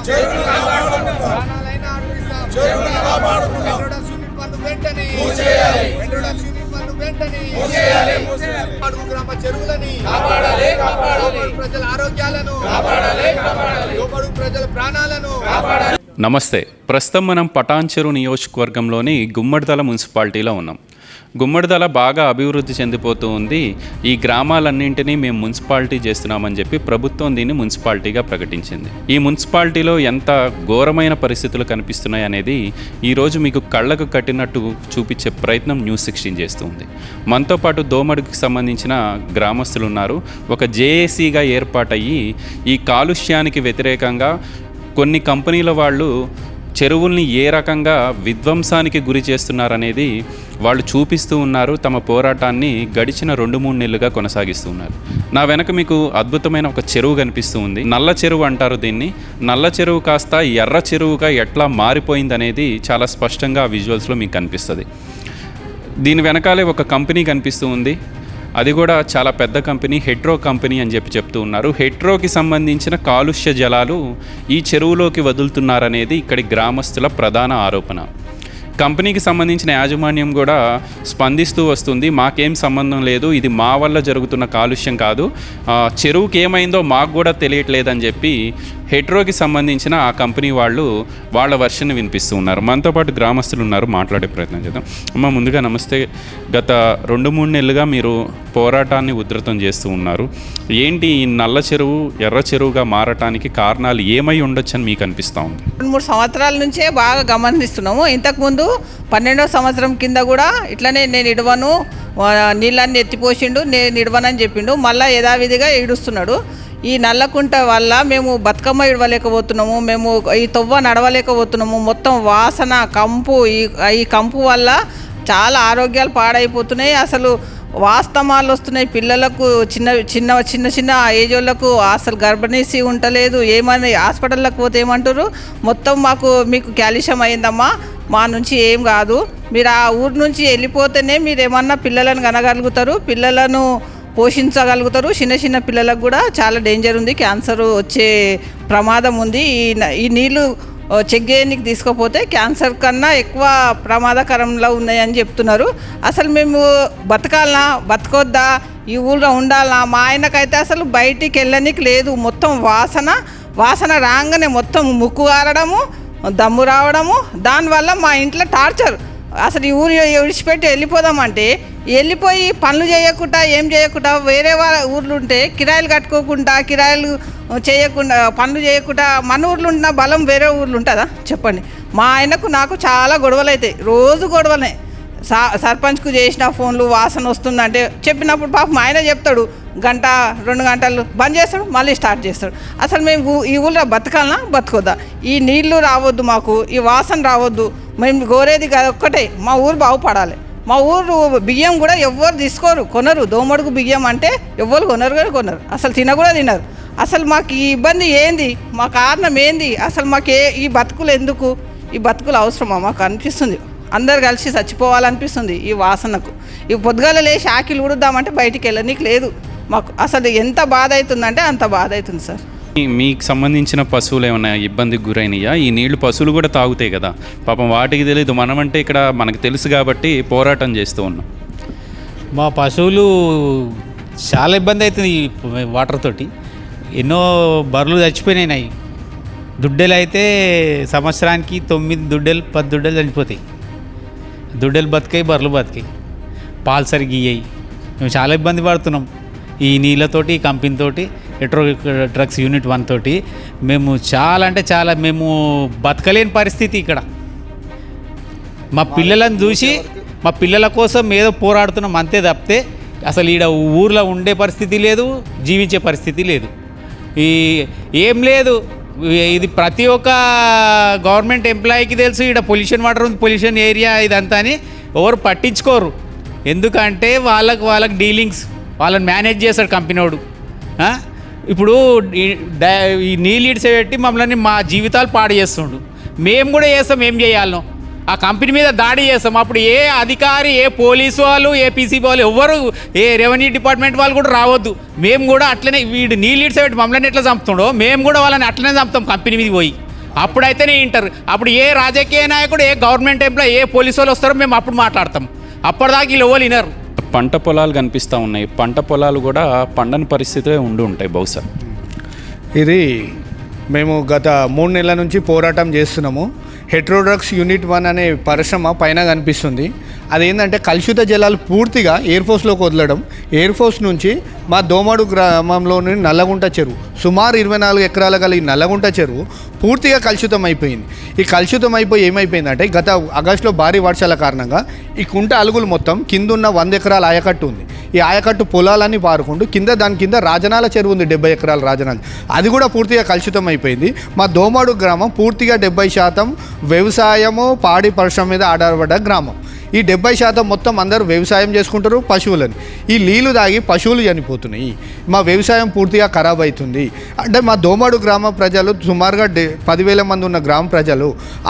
ప్రాణాలైనా అర్పిస్తాం. వెంట్రుడ swimming pool వెంటనే వెంట్రుడ swimming pool వెంటనే అడుగు గ్రామ చెరువులని లోబడు ప్రజల ఆరోగ్యాలను లోబడు ప్రజల ప్రాణాలను. నమస్తే. ప్రస్తుతం మనం పటాన్చెరు నియోజకవర్గంలోని గుమ్మడిదల మున్సిపాలిటీలో ఉన్నాం. గుమ్మడిదల బాగా అభివృద్ధి చెందిపోతూ ఉంది. ఈ గ్రామాలన్నింటినీ మేము మున్సిపాలిటీ చేస్తున్నామని చెప్పి ప్రభుత్వం దీన్ని మున్సిపాలిటీగా ప్రకటించింది. ఈ మున్సిపాలిటీలో ఎంత ఘోరమైన పరిస్థితులు కనిపిస్తున్నాయి అనేది ఈరోజు మీకు కళ్ళకు కట్టినట్టు చూపించే ప్రయత్నం న్యూస్16 చేస్తుంది. మనతో పాటు దోమడికి సంబంధించిన గ్రామస్తులు ఉన్నారు. ఒక జేఏసీగా ఏర్పాటయ్యి ఈ కాలుష్యానికి వ్యతిరేకంగా కొన్ని కంపెనీల వాళ్ళు చెరువుల్ని ఏ రకంగా విధ్వంసానికి గురి చేస్తున్నారనేది వాళ్ళు చూపిస్తూ ఉన్నారు. తమ పోరాటాన్ని గడిచిన 2-3 నెలలుగా కొనసాగిస్తూ ఉన్నారు. నా వెనక మీకు అద్భుతమైన ఒక చెరువు కనిపిస్తూ ఉంది. నల్ల చెరువు అంటారు దీన్ని. నల్ల చెరువు కాస్త ఎర్ర చెరువుగా ఎట్లా మారిపోయింది అనేది చాలా స్పష్టంగా ఆ విజువల్స్లో మీకు కనిపిస్తుంది. దీని వెనకాలే ఒక కంపెనీ కనిపిస్తూ ఉంది. అది కూడా చాలా పెద్ద కంపెనీ, హెట్రో కంపెనీ అని చెప్తూ ఉన్నారు. హెట్రోకి సంబంధించిన కాలుష్య జలాలు ఈ చెరువులోకి వదులుతున్నారనేది ఇక్కడి గ్రామస్తుల ప్రధాన ఆరోపణ. కంపెనీకి సంబంధించిన యాజమాన్యం కూడా స్పందిస్తూ వస్తుంది. మాకేం సంబంధం లేదు, ఇది మా వల్ల జరుగుతున్న కాలుష్యం కాదు, చెరువుకి ఏమైందో మాకు కూడా తెలియట్లేదని చెప్పి హెట్రోకి సంబంధించిన ఆ కంపెనీ వాళ్ళు వాళ్ళ వర్షన్ వినిపిస్తూ ఉన్నారు. మనతో పాటు గ్రామస్తులు ఉన్నారు, మాట్లాడే ప్రయత్నం చేద్దాం. అమ్మ, ముందుగా నమస్తే. గత 2-3 నెలలుగా మీరు పోరాటాన్ని ఉధృతం చేస్తూ ఉన్నారు. ఏంటి ఈ నల్ల చెరువు ఎర్ర చెరువుగా మారటానికి కారణాలు ఏమై ఉండొచ్చని మీకు అనిపిస్తూ ఉంది? 2-3 సంవత్సరాల నుంచే బాగా గమనిస్తున్నాము. ఇంతకుముందు 12వ సంవత్సరం కింద కూడా ఇట్లనే నేను ఇడవను, నీళ్ళన్నీ ఎత్తిపోసిండు, నేను ఇడవనని చెప్పిండు. మళ్ళీ యథావిధిగా ఈడుస్తున్నాడు. ఈ నల్లకుంట వల్ల మేము బతుకమ్మ ఇడవలేకపోతున్నాము, మేము ఈ తొవ్వ నడవలేకపోతున్నాము. మొత్తం వాసన, కంపు, ఈ కంపు వల్ల చాలా ఆరోగ్యాలు పాడైపోతున్నాయి. అసలు వాస్తమాలు వస్తున్నాయి పిల్లలకు, చిన్న ఏజ్ వాళ్ళకు. అసలు గర్భిణీసి ఉండలేదు. ఏమని హాస్పిటల్లోకి పోతే ఏమంటారు, మొత్తం మీకు క్యాల్షియం అయిందమ్మా, మా నుంచి ఏం కాదు, మీరు ఆ ఊరు నుంచి వెళ్ళిపోతేనే మీరు ఏమన్నా పిల్లలను కనగలుగుతారు, పిల్లలను పోషించగలుగుతారు. చిన్న పిల్లలకు కూడా చాలా డేంజర్ ఉంది, క్యాన్సర్ వచ్చే ప్రమాదం ఉంది. ఈ నీళ్ళు చెక్ చేయడానికి తీసుకపోతే క్యాన్సర్ కన్నా ఎక్కువ ప్రమాదకరంలో ఉన్నాయని చెప్తున్నారు. అసలు మేము బతకాలనా బతకొద్దా, ఈ ఊళ్ళో ఉండాలనా? మా ఆయనకైతే అసలు బయటికి వెళ్ళడానికి లేదు. మొత్తం వాసన రాగానే మొత్తం ముక్కు గారడము, దమ్ము రావడము. దానివల్ల మా ఇంట్లో టార్చర్. అసలు ఈ ఊరు విడిచిపెట్టి వెళ్ళిపోదామంటే వెళ్ళిపోయి పనులు చేయకుండా ఏం చేయకుండా వేరే ఊర్లు ఉంటే కిరాయిలు కట్టుకోకుండా, కిరాయిలు చేయకుండా, పనులు చేయకుండా మన ఊర్లు ఉన్న బలం వేరే ఊర్లు ఉంటుందా చెప్పండి? మా ఆయనకు నాకు చాలా గొడవలు అవుతాయి, రోజు గొడవలే. సర్పంచ్కు చేసిన ఫోన్లు వాసన వస్తుందంటే చెప్పినప్పుడు పాపం ఆయన చెప్తాడు, 1-2 గంటలు బంద్ చేస్తాడు, మళ్ళీ స్టార్ట్ చేస్తాడు. అసలు మేము ఈ ఊళ్ళో బతకాలనా బతకొద్దా? ఈ నీళ్లు రావద్దు, మాకు ఈ వాసన రావద్దు. మేము కోరేది ఒక్కటే, మా ఊరు బాగుపడాలి. మా ఊరు బియ్యం కూడా ఎవ్వరు తీసుకోరు, కొనరు. దోమడుగు బియ్యం అంటే ఎవ్వరు కొనరు, అసలు కూడా తినరు. అసలు మాకు ఈ ఇబ్బంది ఏంది, మా కారణం ఏంది? అసలు మాకు ఈ బతుకులు ఎందుకు? ఈ బతుకులు అవసరమా మాకు అనిపిస్తుంది. అందరు కలిసి చచ్చిపోవాలనిపిస్తుంది ఈ వాసనకు. ఈ పొద్దుగాల లేచి ఆకిలు ఉడుద్దామంటే బయటికి వెళ్ళనీకి లేదు మాకు. అసలు ఎంత బాధ అవుతుందంటే అంత బాధ అవుతుంది సార్. మీకు సంబంధించిన పశువులు ఏమైనా ఇబ్బందికి గురైనయా? ఈ నీళ్లు పశువులు కూడా తాగుతాయి కదా, పాపం వాటికి తెలియదు. మనమంటే ఇక్కడ మనకు తెలుసు కాబట్టి పోరాటం చేస్తూ ఉన్నాం. మా పశువులు చాలా ఇబ్బంది అవుతుంది ఈ వాటర్ తోటి. ఎన్నో బర్రెలు చచ్చిపోయినాయి. దుడ్డెలు అయితే సంవత్సరానికి 9 దుడ్డెలు 10 దుడ్డెలు చనిపోతాయి. దుడ్డెలు బతికాయి, బర్రెలు బతికాయి, పాలు సరిగ్గా ఇయ్యాయి. మేము చాలా ఇబ్బంది పడుతున్నాం ఈ నీళ్ళతోటి, ఈ కంపెనీతోటి, హెట్రో డ్రగ్స్ యూనిట్ 1 తోటి. మేము చాలా అంటే చాలా మేము బతకలేని పరిస్థితి ఇక్కడ. మా పిల్లలను చూసి మా పిల్లల కోసం ఏదో పోరాడుతున్నాం అంతే తప్పితే అసలు ఈడ ఊర్లో ఉండే పరిస్థితి లేదు, జీవించే పరిస్థితి లేదు, ఏం లేదు. ఇది ప్రతి ఒక్క గవర్నమెంట్ ఎంప్లాయీకి తెలుసు. ఇక్కడ పొల్యూషన్ వాటర్ ఉంది, పొల్యూషన్ ఏరియా ఇదంతా అని ఎవరు పట్టించుకోరు. ఎందుకంటే వాళ్ళకి డీలింగ్స్, వాళ్ళని మేనేజ్ చేస్తాడు కంపెనీ వాడు. ఇప్పుడు ఈ నీళ్ళు ఇడిసేపెట్టి మమ్మల్ని మా జీవితాలు పాడు చేస్తుండు. మేము కూడా చేస్తాం, ఏం చేయాలనో ఆ కంపెనీ మీద దాడి చేస్తాం. అప్పుడు ఏ అధికారి, ఏ పోలీసు వాళ్ళు, ఏ పీసీబీ వాళ్ళు, ఎవ్వరు, ఏ రెవెన్యూ డిపార్ట్మెంట్ వాళ్ళు కూడా రావద్దు. మేము కూడా అట్లనే వీడు నీళ్ళు ఇడిసేపెట్టి మమ్మల్ని ఎట్లా చంపుతుండో మేము కూడా వాళ్ళని అట్లనే చంపుతాం కంపెనీ మీద పోయి. అప్పుడైతేనే వింటారు. అప్పుడు ఏ రాజకీయ నాయకుడు, ఏ గవర్నమెంట్ ఎంప్లాయీ, ఏ పోలీసు వాళ్ళు వస్తారో మేము అప్పుడు మాట్లాడతాం. అప్పటిదాకా వీళ్ళు ఎవరు వినరు. పంట పొలాలు కనిపిస్తూ ఉన్నాయి. పంట పొలాలు కూడా పండని పరిస్థితే ఉండి ఉంటాయి బహుశా. ఇది మేము గత 3 నెలల నుంచి పోరాటం చేస్తున్నాము. హెట్రోడ్రగ్స్ యూనిట్ 1 అనే పరిశ్రమ పైన కనిపిస్తుంది. అదేంటంటే కలుషిత జలాలు పూర్తిగా ఎయిర్ ఫోర్స్లోకి వదలడం. ఎయిర్ ఫోర్స్ నుంచి మా దోమడు గ్రామంలోని నల్లగుంట చెరువు, సుమారు 24 ఎకరాల గల ఈ నల్లగుంట చెరువు పూర్తిగా కలుషితం అయిపోయింది. ఈ కలుషితం అయిపోయి ఏమైపోయిందంటే గత ఆగస్టులో భారీ వర్షాల కారణంగా ఈ కుంట అలుగులు మొత్తం కిందున్న 100 ఎకరాల ఆయకట్టు ఉంది. ఈ ఆయకట్టు పొలాలన్నీ పారుకుంటూ దాని కింద రాజనాల చెరువు ఉంది, 70 ఎకరాల రాజనాల, అది కూడా పూర్తిగా కలుషితం అయిపోయింది. మా దోమడు గ్రామం పూర్తిగా 70% వ్యవసాయము, పాడి పరిశ్రమ మీద ఆధారపడ్డ గ్రామం. ఈ 70% మొత్తం అందరూ వ్యవసాయం చేసుకుంటారు, పశువులని. ఈ నీళ్లు తాగి పశువులు చనిపోతున్నాయి. మా వ్యవసాయం పూర్తిగా ఖరాబ్ అవుతుంది. అంటే మా దోమడు గ్రామ ప్రజలు సుమారుగా 10,000 మంది ఉన్న గ్రామ ప్రజలు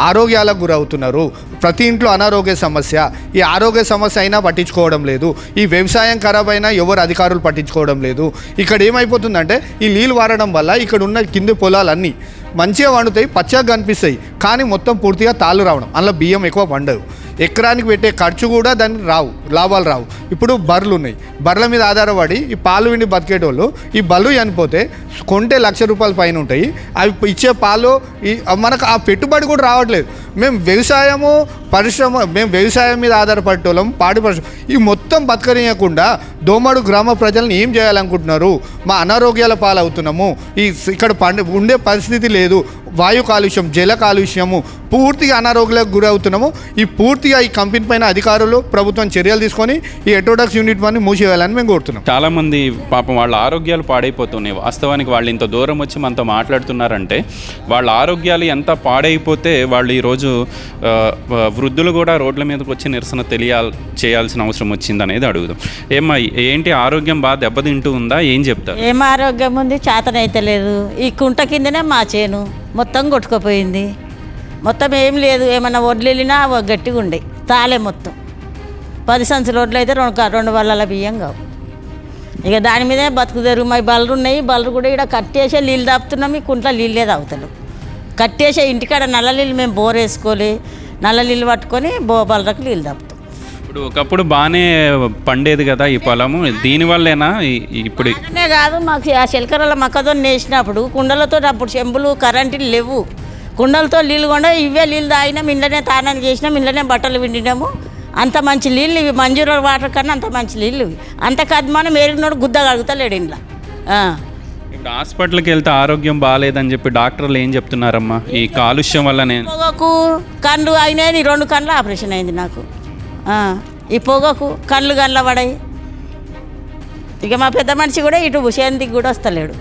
ఆరోగ్యాలకు గురవుతున్నారు. ప్రతి ఇంట్లో అనారోగ్య సమస్య. ఈ ఆరోగ్య సమస్య అయినా పట్టించుకోవడం లేదు. ఈ వ్యవసాయం ఖరాబ్ అయినా ఎవరు అధికారులు పట్టించుకోవడం లేదు. ఇక్కడ ఏమైపోతుందంటే ఈ నీళ్ళు వారడం వల్ల ఇక్కడ ఉన్న కింది పొలాలన్నీ మంచిగా వండుతాయి, పచ్చగా కనిపిస్తాయి, కానీ మొత్తం పూర్తిగా తాళ్ళు రావడం, అందులో బియ్యం ఎక్కువ వండవు. ఎకరానికి పెట్టే ఖర్చు కూడా దానికి లాభాలు రావు. ఇప్పుడు బర్రెలు ఉన్నాయి, బర్రెల మీద ఆధారపడి ఈ పాలు విండి బతికేటోళ్ళు ఈ బర్రెలు చనిపోతే కొంటే ₹1,00,000 పైన ఉంటాయి. అవి ఇచ్చే పాలు మనకు ఆ పెట్టుబడి కూడా రావట్లేదు. మేము వ్యవసాయం మీద ఆధారపడేటోళ్ళం, పాడి పరిశ్రమ, ఈ మొత్తం బతకనీయకుండా దోమడు గ్రామ ప్రజలను ఏం చేయాలనుకుంటున్నారు? మా అనారోగ్యాల పాలవుతున్నాము. ఇక్కడ ఉండే పరిస్థితి లేదు. వాయు కాలుష్యం, జల కాలుష్యము, పూర్తిగా అనారోగ్యాలకు గురవుతున్నాము. పూర్తిగా ఈ కంపెనీ పైన అధికారులు, ప్రభుత్వం చర్యలు తీసుకొని ఈ హెట్రోడ్రగ్స్ యూనిట్ 1 మూసివేయాలని మేము కోరుతున్నాం. చాలామంది పాపం వాళ్ళ ఆరోగ్యాలు పాడైపోతున్నాయి. వాస్తవానికి వాళ్ళు ఇంత దూరం వచ్చి మనతో మాట్లాడుతున్నారంటే వాళ్ళ ఆరోగ్యాలు ఎంత పాడైపోతే వాళ్ళు ఈరోజు వృద్ధులు కూడా రోడ్ల మీదకి వచ్చి నిరసన చేయాల్సిన అవసరం వచ్చింది అనేది అడుగుదాం. ఏంటి ఆరోగ్యం బాగా దెబ్బతింటూ ఉందా? ఏం చెప్తారు? ఏం ఆరోగ్యం ఉంది, చేతనైతే లేదు. ఈ కుంట కిందనే మా చేను మొత్తం కొట్టుకుపోయింది. మొత్తం ఏం లేదు. ఏమన్నా వడ్లు వెళ్ళినా గట్టిగా ఉండే తాలే మొత్తం. 10 సంచుల వడ్లు అయితే 2 బళ్ళల బియ్యం కావు. ఇక దాని మీదే బతుకుదేరు. మా బళ్ళు ఉన్నాయి, బళ్ళు కూడా ఇక్కడ కట్టేసే నీళ్ళు తాపుతున్నాం. ఈ కుంట్లో నీళ్ళే తాగుతాడు. కట్టేసే ఇంటికాడ నల్ల నీళ్ళు మేము బోర్ వేసుకోలే, నల్ల నీళ్ళు పట్టుకొని బళ్ళకు నీళ్ళు తాపుతాం. ఇప్పుడు ఒకప్పుడు బాగానే పండేది కదా ఈ పొలము, దీనివల్లేనా ఇప్పుడు? అనే కాదు, మాకు ఆ చిలకరల మొక్కజొన్న వేసినప్పుడు కుండలతో అప్పుడు చెంబులు కరెంటులు లేవు. కుండలతో నీళ్ళు కొండ ఇవే నీళ్ళు తాగినాం, ఇంట్లోనే తానం చేసినాం, ఇంట్లోనే బట్టలు పిండినాము. అంత మంచి నీళ్ళు ఇవి, మంజూరు వాటర్ కన్నా అంత మంచి నీళ్ళు ఇవి. అంత కద్మానం ఏరినోడు గుద్ద కలుగుతలేడు ఇంట్లో. ఇప్పుడు హాస్పిటల్కి వెళ్తే ఆరోగ్యం బాగాలేదని చెప్పి డాక్టర్లు ఏం చెప్తున్నారమ్మా? ఈ కాలుష్యం వల్లనే పొగకు కళ్ళు అయినాయి, 2 కళ్ళు ఆపరేషన్ అయింది నాకు. ఈ పొగకు కళ్ళు పడాయి. ఇక మా పెద్ద మనిషి కూడా ఇటు సేందికి కూడా వస్తలేడు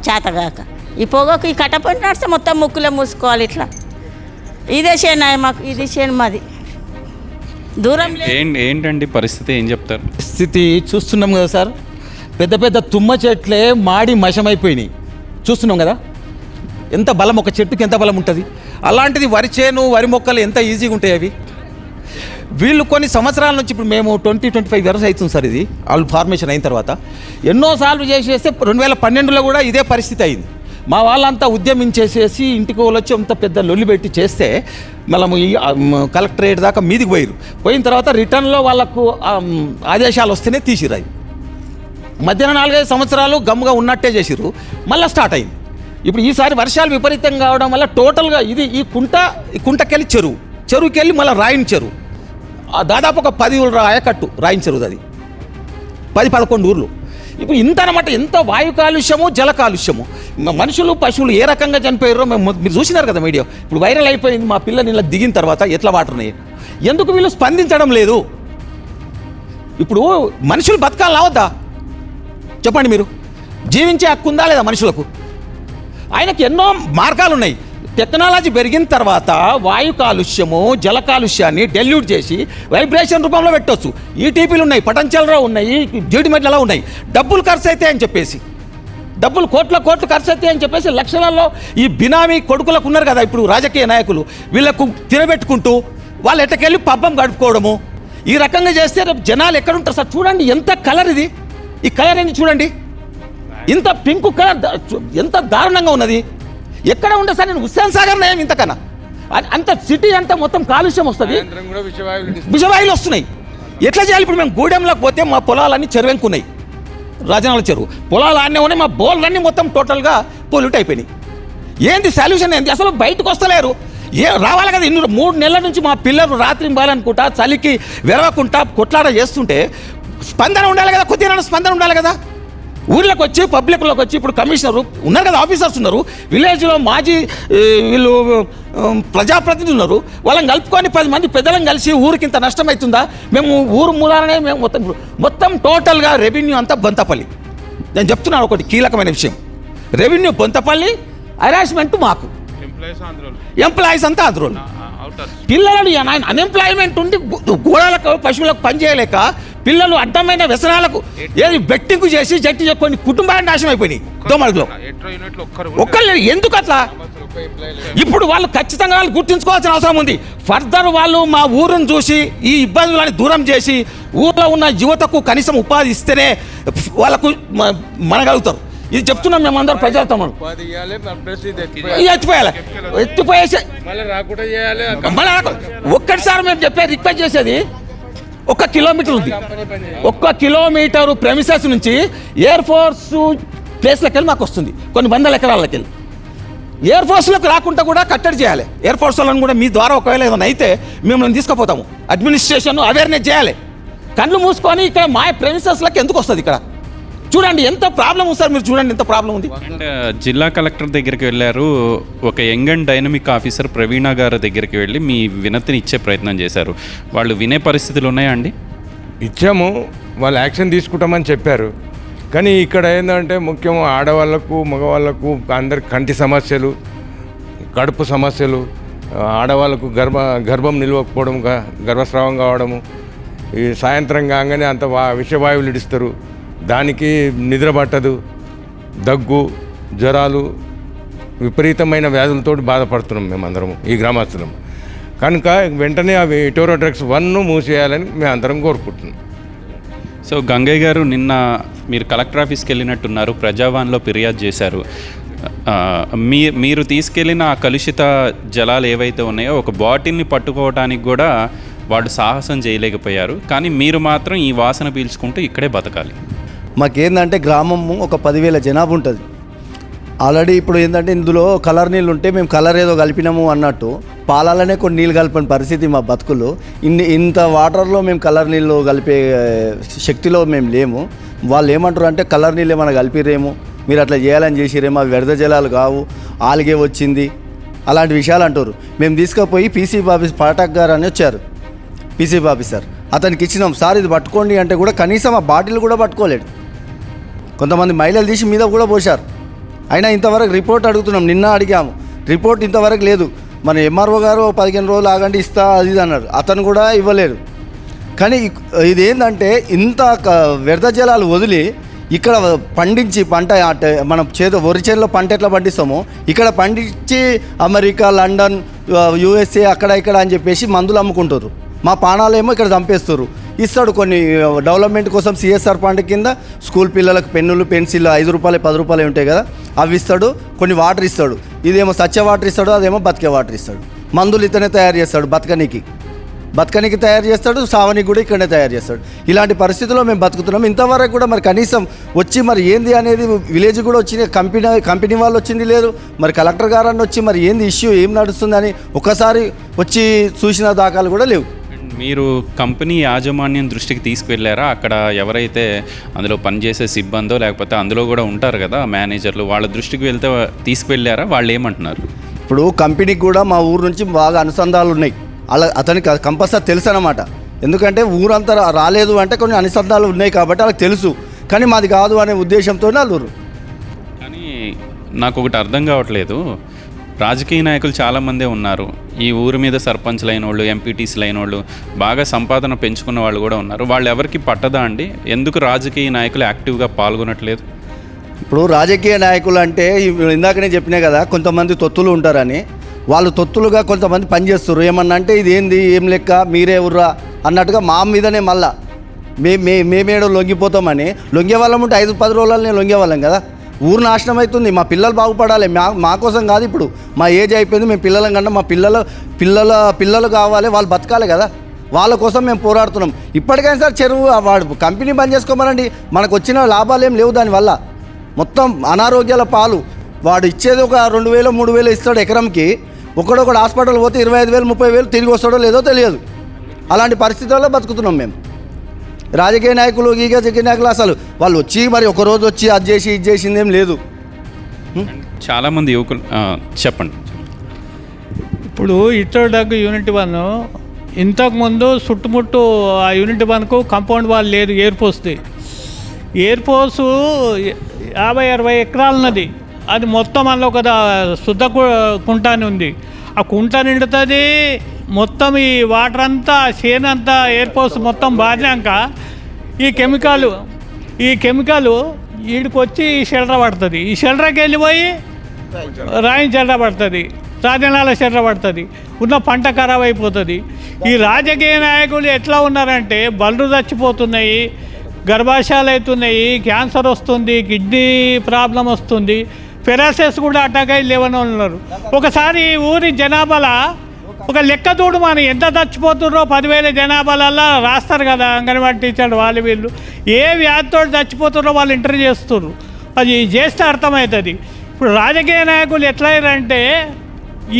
చేతగాక. ఈ పొగకు ఈ కట్టపని నడిస్తే మొత్తం ముక్కులే మూసుకోవాలి ఇట్లా. ఇదే చేను మాకు, ఇది చేను మాది. దూరం ఏంటండి పరిస్థితి? ఏం చెప్తారు? స్థితి చూస్తున్నాం కదా సార్, పెద్ద పెద్ద తుమ్మ చెట్లే మాడి మశమైపోయినాయి. చూస్తున్నాం కదా ఎంత బలం, ఒక చెట్టుకి ఎంత బలం ఉంటుంది. అలాంటిది వరి చేను, వరి మొక్కలు ఎంత ఈజీగా ఉంటాయి అవి. వీళ్ళు కొన్ని సంవత్సరాల నుంచి, ఇప్పుడు మేము 20-25 ఇయర్స్ అవుతుంది సార్ ఇది వాళ్ళు ఫార్మేషన్ అయిన తర్వాత, ఎన్నోసార్లు చేసేస్తే 2012లో కూడా ఇదే పరిస్థితి అయింది. మా వాళ్ళంతా ఉద్యమించేసేసి ఇంటికి వచ్చి అంత పెద్ద లొల్లి పెట్టి చేస్తే మనము ఈ కలెక్టరేట్ దాకా మీదికి పోయిన తర్వాత రిటర్న్లో వాళ్ళకు ఆదేశాలు వస్తేనే తీసిరాయి. మధ్యాహ్నం 4-5 సంవత్సరాలు గమ్ముగా ఉన్నట్టే చేసిర్రు, మళ్ళీ స్టార్ట్ అయింది. ఇప్పుడు ఈసారి వర్షాలు విపరీతంగా కావడం వల్ల టోటల్గా ఇది ఈ కుంటకెళ్ళి చెరువుకి వెళ్ళి మళ్ళీ రాయిన చెరువు, దాదాపు ఒక 10 ఊళ్ళ ఆయకట్టు రాయిన చెరువు, అది 10-11 ఊర్లు. ఇప్పుడు ఇంత అనమాట, ఎంత వాయు కాలుష్యము, జల కాలుష్యము. మనుషులు పశువులు ఏ రకంగా చనిపోయారో మీరు చూసినారు కదా మీడియా. ఇప్పుడు వైరల్ అయిపోయింది. మా పిల్లలు ఇలా దిగిన తర్వాత ఎట్లా వాటర్ ఉన్నాయి, ఎందుకు వీళ్ళు స్పందించడం లేదు? ఇప్పుడు మనుషులు బతకాలని అవద్దా చెప్పండి మీరు? జీవించే హక్కు ఉందా లేదా మనుషులకు? ఆయనకి ఎన్నో మార్గాలు ఉన్నాయి. టెక్నాలజీ పెరిగిన తర్వాత వాయు కాలుష్యము, జల కాలుష్యాన్ని డెల్యూట్ చేసి వైబ్రేషన్ రూపంలో పెట్టవచ్చు. ఈటీపీలు ఉన్నాయి, పటంచల్లో ఉన్నాయి, జీడిమెట్లలో ఉన్నాయి. డబ్బులు ఖర్చు అయితే అని చెప్పేసి, డబ్బులు కోట్ల ఖర్చు అయితే అని చెప్పేసి లక్షలలో ఈ బినామీ కొడుకులకు ఉన్నారు కదా ఇప్పుడు రాజకీయ నాయకులు, వీళ్ళకు తినబెట్టుకుంటూ వాళ్ళు ఎట్టకెళ్ళి పబ్బం గడుపుకోవడము. ఈ రకంగా చేస్తే రేపు జనాలు ఎక్కడుంటారు సార్? చూడండి ఎంత కలర్ ఇది, ఈ కలర్ ఏంది చూడండి, ఇంత పింక్ కలర్ ఎంత దారుణంగా ఉన్నది. ఎక్కడ ఉండదు సార్. నేను హుస్సేన్ సాగర్ నయం ఇంతకన్నా. అంత సిటీ అంతా మొత్తం కాలుష్యం వస్తుంది, విషవాయువులు వస్తున్నాయి. ఎట్లా చేయాలి? ఇప్పుడు మేము గూడెంలోకి పోతే మా పొలాలన్నీ చెరువెంకున్నాయి, రాజనాల చెరువు పొలాలు ఆడనే ఉన్నాయి. మా బోర్లన్నీ మొత్తం టోటల్గా పొల్యూట్ అయిపోయినాయి. ఏంది సొల్యూషన్ ఏంది? అసలు బయటకు వస్తలేరు. రావాలి కదా. 3 నెలల నుంచి మా పిల్లలు రాత్రి బాలనుకుంటా చలికి వెరవకుండా కొట్లాడ చేస్తుంటే స్పందన ఉండాలి కదా, కొద్దిగా స్పందన ఉండాలి కదా. ఊళ్ళకి వచ్చి పబ్లిక్లోకి వచ్చి ఇప్పుడు కమిషనరు ఉన్నారు కదా, ఆఫీసర్స్ ఉన్నారు, విలేజ్లో మాజీ వీళ్ళు ప్రజాప్రతినిధులు ఉన్నారు, వాళ్ళని కలుపుకొని 10 మంది పెద్దలను కలిసి ఊరికి ఇంత నష్టం అవుతుందా, మేము ఊరు మూలాలనే మేము మొత్తం టోటల్గా రెవెన్యూ అంతా బొంతపల్లి. నేను చెప్తున్నాను ఒకటి కీలకమైన విషయం, రెవెన్యూ బొంతపల్లి, హరాస్మెంట్ మాకు, ఎంప్లాయీస్ అంతా ఆంధ్రోలు. పిల్లలు అన్ఎంప్లాయ్మెంట్ ఉండి గోడలకు పశువులకు పని చేయలేక పిల్లలు అడ్డమైన వ్యసనాలకు ఏది బెట్టింగ్ చేసి జట్టి కొన్ని కుటుంబాన్ని నాశనం అయిపోయినాయి దోమడుగులో. ఒక్కళ్ళు ఎందుకు అట్లా? ఇప్పుడు వాళ్ళు ఖచ్చితంగా వాళ్ళు గుర్తించుకోవాల్సిన అవసరం ఉంది. ఫర్దర్ వాళ్ళు మా ఊరును చూసి ఈ ఇబ్బందులను దూరం చేసి ఊర్లో ఉన్న యువతకు కనీసం ఉపాధి ఇస్తేనే వాళ్ళకు మనగలుగుతారు. ఇది చెప్తున్నాం మేమందరం ప్రజలతో. ఎత్తిపోయేసి ఒక్కటిసారి మేము చెప్పే రిక్వెస్ట్ చేసేది 1 కిలోమీటర్ ఉంది. 1 కిలోమీటరు ప్రెమిసెస్ నుంచి ఎయిర్ ఫోర్స్ ప్లేస్లోకి వెళ్ళి మాకు వస్తుంది, కొన్ని 100 ఎకరాలకి వెళ్ళి. ఎయిర్ ఫోర్స్లోకి రాకుండా కూడా కట్టడి చేయాలి. ఎయిర్ ఫోర్స్ వాళ్ళని కూడా మీ ద్వారా ఒకవేళ ఏదైనా అయితే మిమ్మల్ని తీసుకుపోతాము. అడ్మినిస్ట్రేషన్ అవేర్నెస్ చేయాలి. కళ్ళు మూసుకొని ఇక్కడ మా ప్రెమిసెస్లోకి ఎందుకు వస్తుంది? ఇక్కడ చూడండి ఎంత ప్రాబ్లం ఉంది సార్, మీరు చూడండి ఎంత ప్రాబ్లం ఉంది. అండ్ జిల్లా కలెక్టర్ దగ్గరికి వెళ్ళారు, ఒక యంగ్ అండ్ డైనమిక్ ఆఫీసర్ ప్రవీణ గారి దగ్గరికి వెళ్ళి మీ వినతిని ఇచ్చే ప్రయత్నం చేశారు. వాళ్ళు వినే పరిస్థితులు ఉన్నాయా అండి? ఇచ్చాము, వాళ్ళు యాక్షన్ తీసుకుంటామని చెప్పారు. కానీ ఇక్కడ ఏంటంటే ముఖ్యం ఆడవాళ్ళకు మగవాళ్ళకు అందరికి కంటి సమస్యలు, కడుపు సమస్యలు, ఆడవాళ్ళకు గర్భం నిలవకపోవడం, గర్భస్రావం కావడము, ఈ సాయంత్రం కాగానే అంత విషవాయువులు ఇడుస్తారు, దానికి నిద్ర పట్టదు, దగ్గు, జ్వరాలు, విపరీతమైన వ్యాధులతో బాధపడుతున్నాం మేమందరము ఈ గ్రామస్తులం. కనుక వెంటనే అవి టోరో డ్రగ్స్ 1 మూసేయాలని మేము అందరం కోరుకుంటున్నాం. సో గంగయ్య గారు, నిన్న మీరు కలెక్టర్ ఆఫీస్కి వెళ్ళినట్టున్నారు, ప్రజావాన్లో ఫిర్యాదు చేశారు. మీరు తీసుకెళ్ళిన ఆ కలుషిత జలాలు ఏవైతే ఉన్నాయో ఒక బాటిల్ని పట్టుకోవడానికి కూడా వాళ్ళు సాహసం చేయలేకపోయారు. కానీ మీరు మాత్రం ఈ వాసన పీల్చుకుంటూ ఇక్కడే బతకాలి. మాకేందంటే గ్రామము ఒక 10,000 జనాభా ఉంటుంది. ఆల్రెడీ ఇప్పుడు ఏంటంటే ఇందులో కలర్ నీళ్ళు ఉంటే మేము కలర్ ఏదో కలిపినాము అన్నట్టు పాలలోనే కొన్ని నీళ్ళు కలిపిన పరిస్థితి మా బతుకులు. ఇంత వాటర్లో మేము కలర్ నీళ్ళు కలిపే శక్తిలో మేము లేము. వాళ్ళు ఏమంటారు అంటే కలర్ నీళ్ళు ఏమైనా కలిపిరేమో, మీరు అట్లా చేయాలని చేసిరేమో, అవి వ్యర్థ జలాలు కావు, ఆల్గే వచ్చింది, అలాంటి విషయాలు అంటారు. మేము తీసుకుపోయి పీసీ ఆఫీస్ పాఠక్ గారు అని వచ్చారు, పీసీ ఆఫీసర్, అతనికి ఇచ్చినాం. సార్ ఇది పట్టుకోండి అంటే కూడా కనీసం ఆ బాటిల్ కూడా పట్టుకోలేడు. కొంతమంది మహిళలు తీసి మీద కూడా పోశారు. అయినా ఇంతవరకు రిపోర్ట్ అడుగుతున్నాం, నిన్న అడిగాము, రిపోర్ట్ ఇంతవరకు లేదు. మన ఎంఆర్ఓ గారు 15 రోజులు ఆగండి ఇస్తా అది అన్నారు, అతను కూడా ఇవ్వలేరు. కానీ ఇది ఏంటంటే ఇంత వ్యర్థ జలాలు వదిలి ఇక్కడ పండించి పంట మనం వరి చేనులో పంట ఎట్లా పండిస్తామో ఇక్కడ పండించి అమెరికా, లండన్, యూఎస్ఏ అక్కడ ఇక్కడ అని చెప్పేసి మందులు అమ్ముకుంటారు. మా పానాలేమో ఇక్కడ చంపేస్తారు. ఇస్తాడు కొన్ని డెవలప్మెంట్ కోసం సిఎస్ఆర్ ఫండ్ కింద స్కూల్ పిల్లలకు పెన్నులు, పెన్సిల్ 5 రూపాయలు 10 రూపాయలు ఉంటాయి కదా, అవి ఇస్తాడు. కొన్ని వాటర్ ఇస్తాడు, ఇదేమో సచ్చే వాటర్ ఇస్తాడు, అదేమో బతికే వాటర్ ఇస్తాడు. మందులు ఇతనే తయారు చేస్తాడు, బతకనికి తయారు చేస్తాడు, సావనికి కూడా ఇక్కడనే తయారు చేస్తాడు. ఇలాంటి పరిస్థితుల్లో మేము బతుకుతున్నాం. ఇంతవరకు కూడా మరి కనీసం వచ్చి మరి ఏంది అనేది విలేజ్ కూడా వచ్చింది, కంపెనీ వాళ్ళు వచ్చింది లేదు, మరి కలెక్టర్ గారని వచ్చి మరి ఏంది ఇష్యూ ఏం నడుస్తుందని ఒకసారి వచ్చి చూసిన దాఖలు కూడా లేవు. మీరు కంపెనీ యాజమాన్యం దృష్టికి తీసుకువెళ్ళారా? అక్కడ ఎవరైతే అందులో పనిచేసే సిబ్బందో లేకపోతే అందులో కూడా ఉంటారు కదా మేనేజర్లు, వాళ్ళ దృష్టికి వెళ్తే తీసుకువెళ్ళారా? వాళ్ళు ఏమంటున్నారు? ఇప్పుడు కంపెనీకి కూడా మా ఊరు నుంచి బాగా అనుసంధానాలు ఉన్నాయి. అలా అతనికి కంపల్సరీ తెలుసు అన్నమాట. ఎందుకంటే ఊరంతా రాలేదు అంటే కొన్ని అనుసంధానాలు ఉన్నాయి కాబట్టి వాళ్ళకి తెలుసు. కానీ మాది కాదు అనే ఉద్దేశంతోనే వాళ్ళు. కానీ నాకు ఒకటి అర్థం కావట్లేదు, రాజకీయ నాయకులు చాలామందే ఉన్నారు, ఈ ఊరి మీద సర్పంచ్లు అయిన వాళ్ళు, ఎంపీటీసీలు అయిన వాళ్ళు, బాగా సంపాదన పెంచుకున్న వాళ్ళు కూడా ఉన్నారు. వాళ్ళు ఎవరికి పట్టదా అండి? ఎందుకు రాజకీయ నాయకులు యాక్టివ్గా పాల్గొనట్లేదు? ఇప్పుడు రాజకీయ నాయకులు అంటే ఇందాకనే చెప్పినా కదా, కొంతమంది తొత్తులు ఉంటారని. వాళ్ళు తొత్తులుగా కొంతమంది పనిచేస్తారు. ఏమన్నా అంటే ఇది ఏంది, ఏం లెక్క, మీరే ఉర్రా అన్నట్టుగా మా మీదనే మళ్ళా మేమేడో లొంగిపోతామని. లొంగే వాళ్ళం ఉంటే 5-10 రోజులనే లొంగే వాళ్ళం కదా. ఊరు నాశనం అవుతుంది. మా పిల్లలు బాగుపడాలి. మా కోసం కాదు, ఇప్పుడు మా ఏజ్ అయిపోయింది, మేము పిల్లల కన్నా మా పిల్లలు కావాలి, వాళ్ళు బతకాలి కదా, వాళ్ళ కోసం మేము పోరాడుతున్నాం. ఇప్పటికైనా సార్ చెరువు వాడు కంపెనీ బంద్ చేసుకోమనండి, మనకు వచ్చిన లాభాలు ఏం లేవు దానివల్ల. మొత్తం అనారోగ్యాల పాలు. వాడు ఇచ్చేది ఒక 2,000 3,000 ఇస్తాడు ఎకరంకి. ఒకడొకడు హాస్పిటల్ పోతే 25,000 30,000 తిరిగి వస్తాడో లేదో తెలియదు. అలాంటి పరిస్థితుల్లో బతుకుతున్నాం మేము. రాజకీయ నాయకులు అసలు వాళ్ళు వచ్చి మరి ఒకరోజు వచ్చి అది చేసి ఇది చేసింది ఏం లేదు. చాలామంది యువకులు చెప్పండి. ఇప్పుడు ఇతరులకు యూనిట్ 1 ఇంతకుముందు చుట్టుముట్టు ఆ యూనిట్ 1కు కాంపౌండ్ వాల్ లేదు. ఎయిర్ ఫోర్స్ 50-60 ఎకరాలు ఉన్నది. అది మొత్తం అందులో ఒక శుద్ధ కుంట అని ఉంది. ఆ కుంట నిండుతుంది మొత్తం. ఈ వాటర్ అంతా చేను అంతా ఎయిర్ ఫోర్స్ మొత్తం బారినాక ఈ కెమికల్ వీడికి వచ్చి ఈ షెల్టర్ పడుతుంది. ఈ షెల్టర్కి వెళ్ళిపోయి రాయి షెల్టర్ పడుతుంది, రాజనాల షెల్టర్ పడుతుంది. ఉన్న పంట ఖరాబ్ అయిపోతుంది. ఈ రాజకీయ నాయకులు ఎట్లా ఉన్నారంటే బళ్ళు చచ్చిపోతున్నాయి, గర్భాశయాలు అవుతున్నాయి, క్యాన్సర్ వస్తుంది, కిడ్నీ ప్రాబ్లం వస్తుంది, పెరాసిస్ కూడా అటాక్ అయ్యి లేవని ఉన్నారు. ఒకసారి ఊరి జనాభాలో ఒక లెక్క చూడు, మనం ఎంత చచ్చిపోతున్నారో 10,000 జనాభాలల్లో రాస్తారు కదా అంగన్వాడీ టీచర్లు వాళ్ళు వీళ్ళు. ఏ వ్యాధితో చచ్చిపోతున్నారో వాళ్ళు ఇంటర్వ్యూ చేస్తున్నారు. అది చేస్తే అర్థమవుతుంది. ఇప్పుడు రాజకీయ నాయకులు ఎట్లయినంటే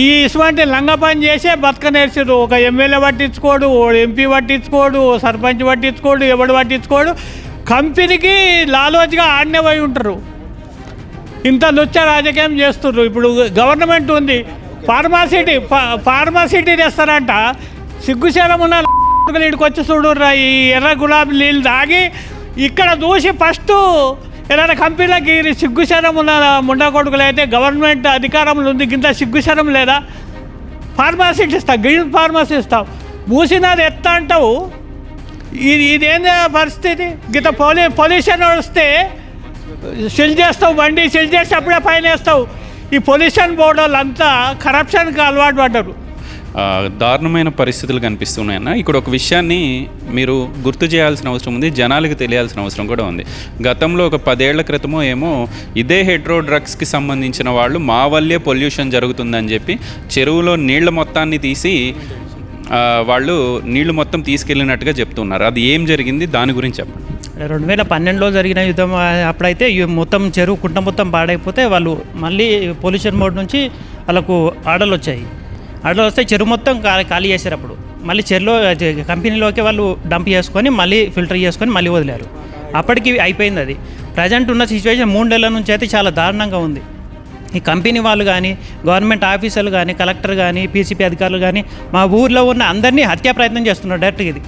ఈ ఇటువంటి లంగ పని చేసే బతక నేర్చారు. ఒక ఎమ్మెల్యే పట్టించుకోడు, ఓ ఎంపీ పట్టించుకోడు, ఓ సర్పంచ్ పట్టించుకోడు, ఎవడు పట్టించుకోడు. కంపెనీకి లాలోచిగా ఆడనే పోయి ఉంటారు. ఇంత లుచ్చ రాజకీయం చేస్తున్నారు. ఇప్పుడు గవర్నమెంట్ ఉంది, ఫార్మాసిటీ తెస్తారంట. సిగ్గుశలం ఉన్న ఇక్కడికి వచ్చి చూడుర్రా, ఈ ఎర్ర గులాబీ నీళ్ళు తాగి ఇక్కడ చూసి ఫస్ట్ ఏదైనా కంపెనీలకి సిగ్గుశరం ఉన్న ముండా కొడుకులు అయితే గవర్నమెంట్ అధికారంలో ఉంది, గింత సిగ్గుశరం లేదా? ఫార్మాసిటీ ఇస్తావు, గ్రీన్ ఫార్మసీ ఇస్తావు, మూసినది ఎత్తా అంటావు. ఇదేంది పరిస్థితి? గింత పొల్యూషన్ వస్తే సిల్ చేస్తావు, బండి సిల్ చేసి అప్పుడే ఫైన్ వేస్తావు. ఈ పొల్యూషన్ బోర్డు వాళ్ళంతా కరప్షన్కి అలవాటు పడ్డారు. దారుణమైన పరిస్థితులు కనిపిస్తున్నాయన్న. ఇక్కడ ఒక విషయాన్ని మీరు గుర్తు చేయాల్సిన అవసరం ఉంది, జనాలకు తెలియాల్సిన అవసరం కూడా ఉంది. గతంలో ఒక 10 ఏళ్ల క్రితమో ఏమో ఇదే హెట్రో డ్రగ్స్కి సంబంధించిన వాళ్ళు మా వల్లే పొల్యూషన్ జరుగుతుందని చెప్పి చెరువులో నీళ్ల మొత్తాన్ని తీసి వాళ్ళు నీళ్లు మొత్తం తీసుకెళ్ళినట్టుగా చెప్తున్నారు. అది ఏం జరిగింది, దాని గురించి చెప్పండి. 2012లో జరిగిన యుద్ధం అప్పుడైతే మొత్తం చెరువు కుంట మొత్తం పాడైపోతే వాళ్ళు మళ్ళీ పొల్యూషన్ బోర్డు నుంచి వాళ్ళకు ఆర్డర్లు వచ్చాయి. ఆర్డర్లు వస్తే చెరువు మొత్తం ఖాళీ చేశారు. అప్పుడు మళ్ళీ చెరువులో కంపెనీలోకి వాళ్ళు డంప్ చేసుకొని మళ్ళీ ఫిల్టర్ చేసుకొని మళ్ళీ వదిలేరు. అప్పటికి అయిపోయింది. అది ప్రజెంట్ ఉన్న సిచ్యువేషన్ 3 నెలల నుంచి అయితే చాలా దారుణంగా ఉంది. ఈ కంపెనీ వాళ్ళు కానీ, గవర్నమెంట్ ఆఫీసర్లు కానీ, కలెక్టర్ కానీ, పీసీపీ అధికారులు కానీ మా ఊర్లో ఉన్న అందరినీ హత్యా ప్రయత్నం చేస్తున్నారు. డైరెక్ట్గా ఇది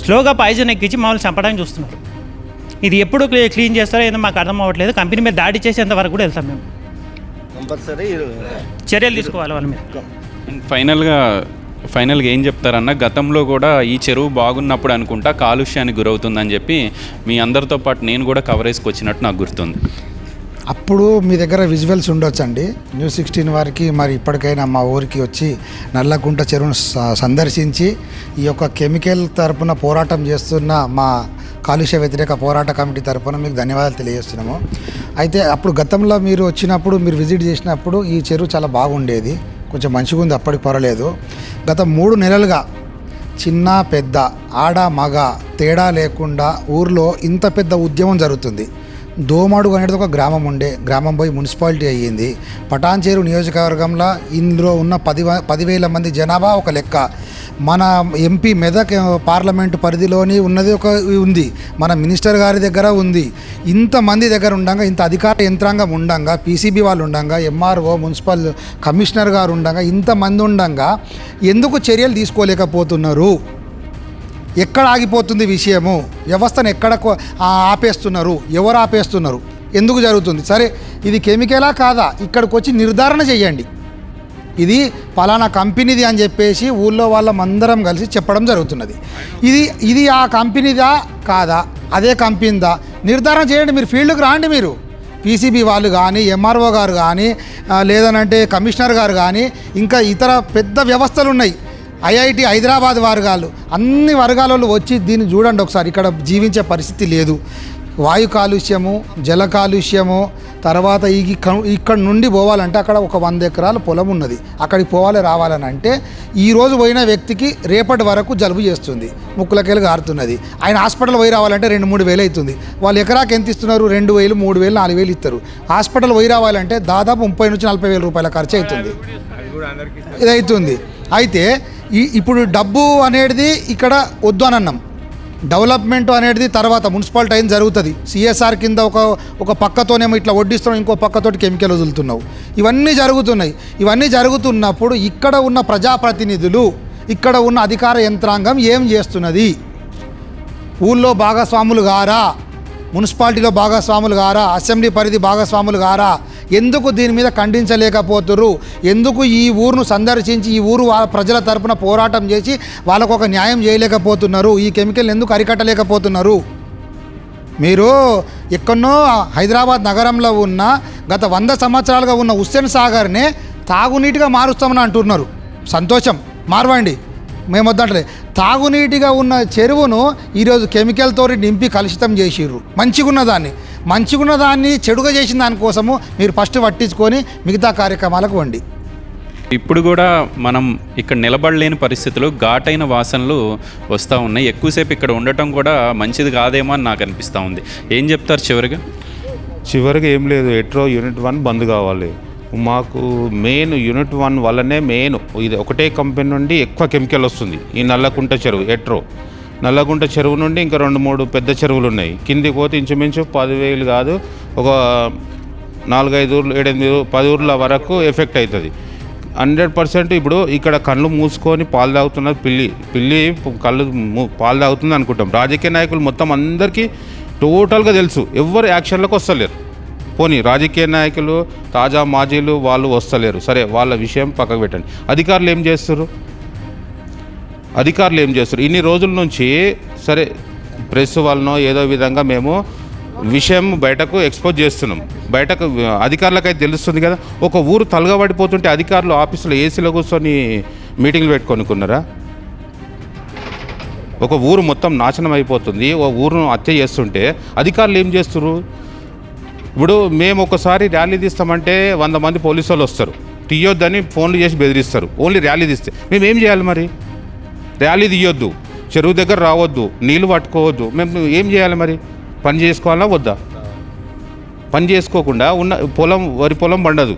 స్లోగా పాయిజన్ ఎక్కించి మామూలు చంపడానికి చూస్తున్నారు. ఇది ఎప్పుడు క్లీన్ చేస్తారో ఏదో మాకు అర్థం అవ్వట్లేదు. కంపెనీ మీద దాడి చేసేంత వరకు కూడా వెళ్తాం మేము. కంపల్సరీ చర్యలు తీసుకోవాలి వాళ్ళ మీద. ఫైనల్గా ఏం చెప్తారన్న, గతంలో కూడా ఈ చెరువు బాగున్నప్పుడు అనుకుంటా కాలుష్యానికి గురవుతుందని చెప్పి మీ అందరితో పాటు నేను కూడా కవరేజ్కి వచ్చినట్టు నాకు గుర్తుంది. అప్పుడు మీ దగ్గర విజువల్స్ ఉండొచ్చండి. న్యూస్ 16 వారికి మరి ఇప్పటికైనా మా ఊరికి వచ్చి నల్లకుంట చెరువును సందర్శించి ఈ యొక్క కెమికల్ తరపున పోరాటం చేస్తున్న మా కాలుష్య వ్యతిరేక పోరాట కమిటీ తరపున మీకు ధన్యవాదాలు తెలియజేస్తున్నాము. అయితే అప్పుడు గతంలో మీరు వచ్చినప్పుడు, మీరు విజిట్ చేసినప్పుడు ఈ చెరువు చాలా బాగుండేది, కొంచెం మంచిగా ఉంది, అప్పటికి పర్వాలేదు. గత 3 నెలలుగా చిన్న పెద్ద ఆడ మగ తేడా లేకుండా ఊర్లో ఇంత పెద్ద ఉద్యమం జరుగుతుంది. దోమడుగు అనేది ఒక గ్రామం ఉండే, గ్రామం పోయి మున్సిపాలిటీ అయ్యింది. పటాన్చేరు నియోజకవర్గంలో ఇందులో ఉన్న 10,000 మంది జనాభా ఒక లెక్క. మన ఎంపీ మెదక్ పార్లమెంటు పరిధిలోని ఉన్నది ఒక ఉంది, మన మినిస్టర్ గారి దగ్గర ఉంది. ఇంతమంది దగ్గర ఉండగా, ఇంత అధికార యంత్రాంగం ఉండగా, పీసీబీ వాళ్ళు ఉండగా, ఎంఆర్ఓ మున్సిపల్ కమిషనర్ గారు ఉండగా, ఇంతమంది ఉండగా ఎందుకు చర్యలు తీసుకోలేకపోతున్నారు? ఎక్కడ ఆగిపోతుంది విషయము? వ్యవస్థను ఎక్కడ ఆపేస్తున్నారు? ఎవరు ఆపేస్తున్నారు? ఎందుకు జరుగుతుంది? సరే, ఇది కెమికలా కాదా ఇక్కడికి వచ్చి నిర్ధారణ చేయండి. ఇది పలానా కంపెనీది అని చెప్పేసి ఊళ్ళో వాళ్ళమందరం కలిసి చెప్పడం జరుగుతున్నది. ఇది ఆ కంపెనీదా కాదా, అదే కంపెనీదా నిర్ధారణ చేయండి. మీరు ఫీల్డ్కి రాండి. మీరు పీసీబీ వాళ్ళు కానీ, ఎంఆర్ఓ గారు కానీ, లేదనంటే కమిషనర్ గారు కానీ, ఇంకా ఇతర పెద్ద వ్యవస్థలు ఉన్నాయి, ఐఐటి హైదరాబాద్ వర్గాలు, అన్ని వర్గాల వాళ్ళు వచ్చి దీన్ని చూడండి ఒకసారి. ఇక్కడ జీవించే పరిస్థితి లేదు. వాయు కాలుష్యము, జల కాలుష్యము, తర్వాత ఇక్కడ నుండి పోవాలంటే అక్కడ ఒక 100 ఎకరాల పొలం ఉన్నది, అక్కడికి పోవాలి రావాలని అంటే ఈరోజు పోయిన వ్యక్తికి రేపటి వరకు జలుబు చేస్తుంది, ముక్కులకెళ్ళి గారుతున్నది. ఆయన హాస్పిటల్ పోయి రావాలంటే 2-3 వేలు అవుతుంది. వాళ్ళు ఎకరాకి ఎంత ఇస్తున్నారు? 2,000, 3,000, 4,000 ఇస్తారు. హాస్పిటల్ పోయి రావాలంటే దాదాపు 30 నుంచి 40 వేల రూపాయల ఖర్చు అవుతుంది. ఇది అవుతుంది. అయితే ఇప్పుడు డబ్బు అనేది ఇక్కడ వద్దు అని అన్నాం. డెవలప్మెంట్ అనేది తర్వాత మున్సిపాలిటీ అయిన జరుగుతుంది. సిఎస్ఆర్ కింద ఒక పక్కతోనేమో ఇట్లా వడ్డిస్తున్నాం, ఇంకో పక్కతోటి కెమికల్ వదులుతున్నావు. ఇవన్నీ జరుగుతున్నాయి. ఇవన్నీ జరుగుతున్నప్పుడు ఇక్కడ ఉన్న ప్రజాప్రతినిధులు, ఇక్కడ ఉన్న అధికార యంత్రాంగం ఏం చేస్తున్నది? ఊళ్ళో భాగస్వాములు గారా, మున్సిపాలిటీలో భాగస్వాములు గారా, అసెంబ్లీ పరిధి భాగస్వాములు గారా? ఎందుకు దీని మీద ఖండించలేకపోతున్నారు? ఎందుకు ఈ ఊరును సందర్శించి ఈ ఊరు ప్రజల తరపున పోరాటం చేసి వాళ్ళకు ఒక న్యాయం చేయలేకపోతున్నారు? ఈ కెమికల్ ఎందుకు అరికట్టలేకపోతున్నారు? మీరు ఎక్కడో హైదరాబాద్ నగరంలో ఉన్న గత 100 సంవత్సరాలుగా ఉన్న హుస్సేన్ సాగర్నే తాగునీటిగా మారుస్తామని అంటున్నారు. సంతోషం, మార్వండి, మేము వద్దంటలే. తాగునీటిగా ఉన్న చెరువును ఈరోజు కెమికల్తో నింపి కలుషితం చేసిర్రు. మంచిగున్న దాన్ని చెడుగా చేసిన దానికోసము మీరు ఫస్ట్ పట్టించుకొని మిగతా కార్యక్రమాలకు వండి. ఇప్పుడు కూడా మనం ఇక్కడ నిలబడలేని పరిస్థితులు, ఘాటైన వాసనలు వస్తూ ఉన్నాయి. ఎక్కువసేపు ఇక్కడ ఉండటం కూడా మంచిది కాదేమో అని నాకు అనిపిస్తూ ఉంది. ఏం చెప్తారు చివరిగా? ఏం లేదు, ఎట్రో యూనిట్ 1 బంద్ కావాలి. మాకు మెయిన్ యూనిట్ 1 వల్లనే మెయిన్ ఇది ఒకటే కంపెనీ నుండి ఎక్కువ కెమికల్ వస్తుంది. ఈ నల్లకుంట చెరువు, ఎట్రో నల్లకుంట చెరువు నుండి ఇంకా 2-3 పెద్ద చెరువులు ఉన్నాయి. కిందికి పోతే ఇంచుమించు 10,000 కాదు, ఒక 4-5 ఊర్లు, 7-8 10 ఊర్ల వరకు ఎఫెక్ట్ అవుతుంది. 100% ఇప్పుడు ఇక్కడ కళ్ళు మూసుకొని పాలు తాగుతున్నది పిల్లి కళ్ళు పాలు తాగుతుంది అనుకుంటాం. రాజకీయ నాయకులు మొత్తం అందరికీ టోటల్గా తెలుసు, ఎవరు యాక్షన్లకు వస్తలేరు. పోనీ రాజకీయ నాయకులు, తాజా మాజీలు వాళ్ళు వస్తలేరు, సరే వాళ్ళ విషయం పక్కకు పెట్టండి. అధికారులు ఏం చేస్తారు? ఇన్ని రోజుల నుంచి సరే ప్రెస్ వాళ్ళనో ఏదో విధంగా మేము విషయం బయటకు ఎక్స్పోజ్ చేస్తున్నాం. బయటకు అధికారులకైతే తెలుస్తుంది కదా. ఒక ఊరు తలగబడిపోతుంటే అధికారులు ఆఫీసులో ఏసీలో కూర్చొని మీటింగ్లు పెట్టుకొనుకున్నారా? ఒక ఊరు మొత్తం నాశనం అయిపోతుంది, ఒక ఊరును హత్య చేస్తుంటే అధికారులు ఏం చేస్తారు? ఇప్పుడు మేము ఒకసారి ర్యాలీ తీస్తామంటే 100 మంది పోలీసు వాళ్ళు వస్తారు, తీయొద్దని ఫోన్లు చేసి బెదిరిస్తారు. ఓన్లీ ర్యాలీ తీస్తే మేము ఏం చేయాలి మరి? ర్యాలీ తీయొద్దు, చెరువు దగ్గర రావద్దు, నీళ్ళు పట్టుకోవద్దు, మేము ఏం చేయాలి మరి? పని చేసుకోవాలా వద్దా? పని చేసుకోకుండా ఉన్న వరి పొలం పండదు,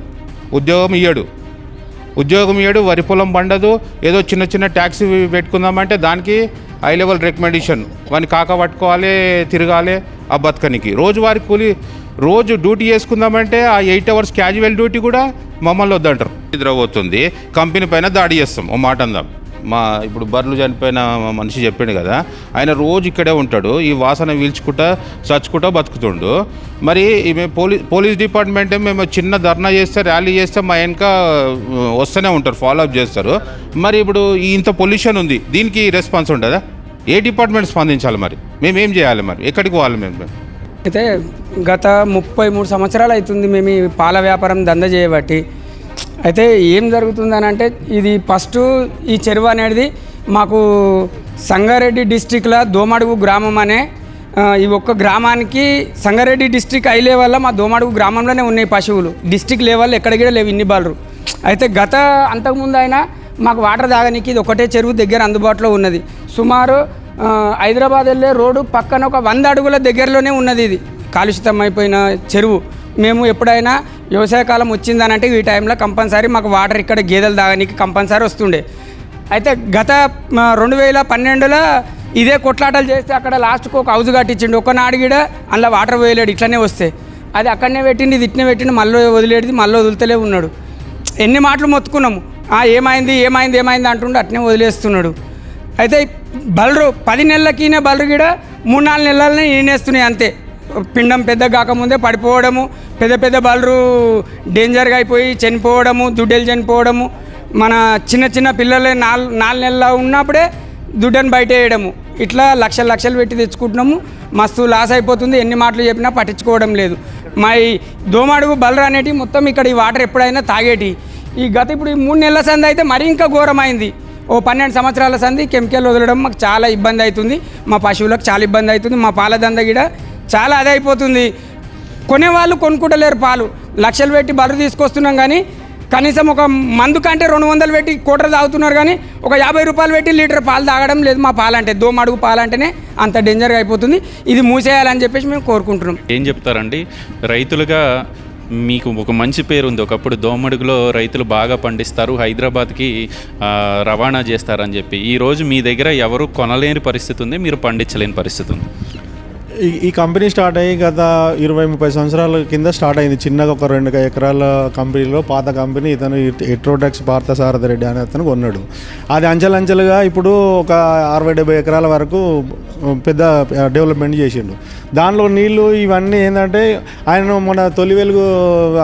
ఉద్యోగం ఇయ్యడు, వరి పొలం పండదు. ఏదో చిన్న ట్యాక్సీ పెట్టుకుందామంటే దానికి హై లెవెల్ రికమెండేషన్, వాడిని కాక పట్టుకోవాలి, తిరగాలి ఆ బతకనికి. రోజువారి కూలి రోజు డ్యూటీ చేసుకుందామంటే ఆ 8 hours క్యాజువల్ డ్యూటీ కూడా మమ్మల్ని వద్దంటారు. నిద్రపోతుంది, కంపెనీ పైన దాడి చేస్తాం. ఓ మాట అందాం, ఇప్పుడు బర్రెలు చనిపోయిన మనిషి చెప్పిండు కదా, ఆయన రోజు ఇక్కడే ఉంటాడు, ఈ వాసన పీల్చుకుంటా చచ్చుకుంటా బతుకుతుండు. మరి పోలీస్ డిపార్ట్మెంట్ మేము చిన్న ధర్నా చేస్తే, ర్యాలీ చేస్తే మా వెనక వస్తూనే ఉంటారు, ఫాలోఅప్ చేస్తారు. మరి ఇప్పుడు ఇంత పొల్యూషన్ ఉంది, దీనికి రెస్పాన్స్ ఉండదా? ఏ డిపార్ట్మెంట్ స్పందించాలి? మరి మేమేం చేయాలి? మరి ఎక్కడికి పోవాలి? మేము అయితే గత 33 సంవత్సరాలు అవుతుంది మేము ఈ పాల వ్యాపారం దంద చేయబట్టి. అయితే ఏం జరుగుతుందని అంటే, ఇది ఫస్ట్ ఈ చెరువు అనేది మాకు సంగారెడ్డి డిస్టిక్లో దోమడుగు గ్రామం అనే ఈ ఒక్క గ్రామానికి సంగారెడ్డి డిస్టిక్ హై లెవెల్లో మా దోమడుగు గ్రామంలోనే ఉన్నాయి పశువులు. డిస్టిక్ లెవెల్లో ఎక్కడికి లేవు ఇన్ని బాలరు. అయితే అంతకుముందు అయినా మాకు వాటర్ తాగడానికి ఇది ఒకటే చెరువు దగ్గర అందుబాటులో ఉన్నది. సుమారు హైదరాబాద్ వెళ్ళే రోడ్డు పక్కన ఒక 100 అడుగుల దగ్గరలోనే ఉన్నది. ఇది కాలుషితం అయిపోయిన చెరువు. మేము ఎప్పుడైనా వ్యవసాయ కాలం వచ్చిందనంటే ఈ టైంలో కంపల్సరీ మాకు వాటర్ ఇక్కడ గేదెలు తాగడానికి కంపల్సరీ వస్తుండే. అయితే గత 2012లో ఇదే కొట్లాటలు చేస్తే అక్కడ లాస్ట్కు ఒక హౌస్ కట్టించిండు. ఒకనాడు కూడా అందులో వాటర్ పోయలేడు, ఇట్లనే వస్తే అది అక్కడనే పెట్టిండు, ఇది ఇట్నే పెట్టిండు, మళ్ళీ వదిలేది, మళ్ళీ వదులుతలే ఉన్నాడు. ఎన్ని మాటలు మొత్తుకున్నాము, ఏమైంది అంటుండే, అట్నే వదిలేస్తున్నాడు. అయితే బలరు 10 నెలలకినే బలరు కూడా 3-4 నెలలనే ఈనేస్తున్నాయి అంతే. పిండం పెద్ద కాకముందే పడిపోవడము, పెద్ద బలరు డేంజర్గా అయిపోయి చనిపోవడము, దుడ్డలు చనిపోవడము, మన చిన్న పిల్లలే 4 నెలలు ఉన్నప్పుడే దుడ్డను బయట వేయడము. ఇట్లా లక్షలు పెట్టి తెచ్చుకుంటున్నాము. మస్తు లాస్ అయిపోతుంది. ఎన్ని మాటలు చెప్పినా పట్టించుకోవడం లేదు. మా ఈ దోమడుగు బలరు అనేటివి మొత్తం ఇక్కడ ఈ వాటర్ ఎప్పుడైనా తాగేటి. ఇప్పుడు ఈ 3 నెలల సంది అయితే మరీ ఇంకా ఘోరమైంది. 12 సంవత్సరాల సంది కెమికల్ వదలడం మాకు చాలా ఇబ్బంది అవుతుంది. మా పశువులకు చాలా ఇబ్బంది అవుతుంది. మా పాల దంద కూడా చాలా అదే అయిపోతుంది. కొనేవాళ్ళు కొనుక్కుంటలేరు పాలు. లక్షలు పెట్టి బర్రె తీసుకొస్తున్నాం కానీ కనీసం ఒక మందు కంటే 200 పెట్టి కోటర్ తాగుతున్నారు కానీ ఒక 50 రూపాయలు పెట్టి లీటర్ పాలు తాగడం లేదు. మా పాలంటే దోమడుగు పాలంటేనే అంత డేంజర్గా అయిపోతుంది. ఇది మూసేయాలని చెప్పేసి మేము కోరుకుంటున్నాం. ఏం చెప్తారండి, రైతులుగా మీకు ఒక మంచి పేరు ఉంది. ఒకప్పుడు దోమడుగులో రైతులు బాగా పండిస్తారు, హైదరాబాద్కి రవాణా చేస్తారని చెప్పి. ఈరోజు మీ దగ్గర ఎవరు కొనలేని పరిస్థితి ఉంది, మీరు పండించలేని పరిస్థితి ఉంది. ఈ కంపెనీ స్టార్ట్ అయ్యి గత 20-30 సంవత్సరాల కింద స్టార్ట్ అయింది. చిన్నగా ఒక 2 ఎకరాల కంపెనీలో పాత కంపెనీ ఇతను హెట్రోడెక్స్ పార్థసారథి రెడ్డి అనే అతను కొన్నాడు. అది అంచెలంచెలుగా ఇప్పుడు ఒక 60-70 ఎకరాల వరకు పెద్ద డెవలప్మెంట్ చేసిండు. దానిలో నీళ్ళు ఇవన్నీ ఏంటంటే ఆయన మన తొలి వెలుగు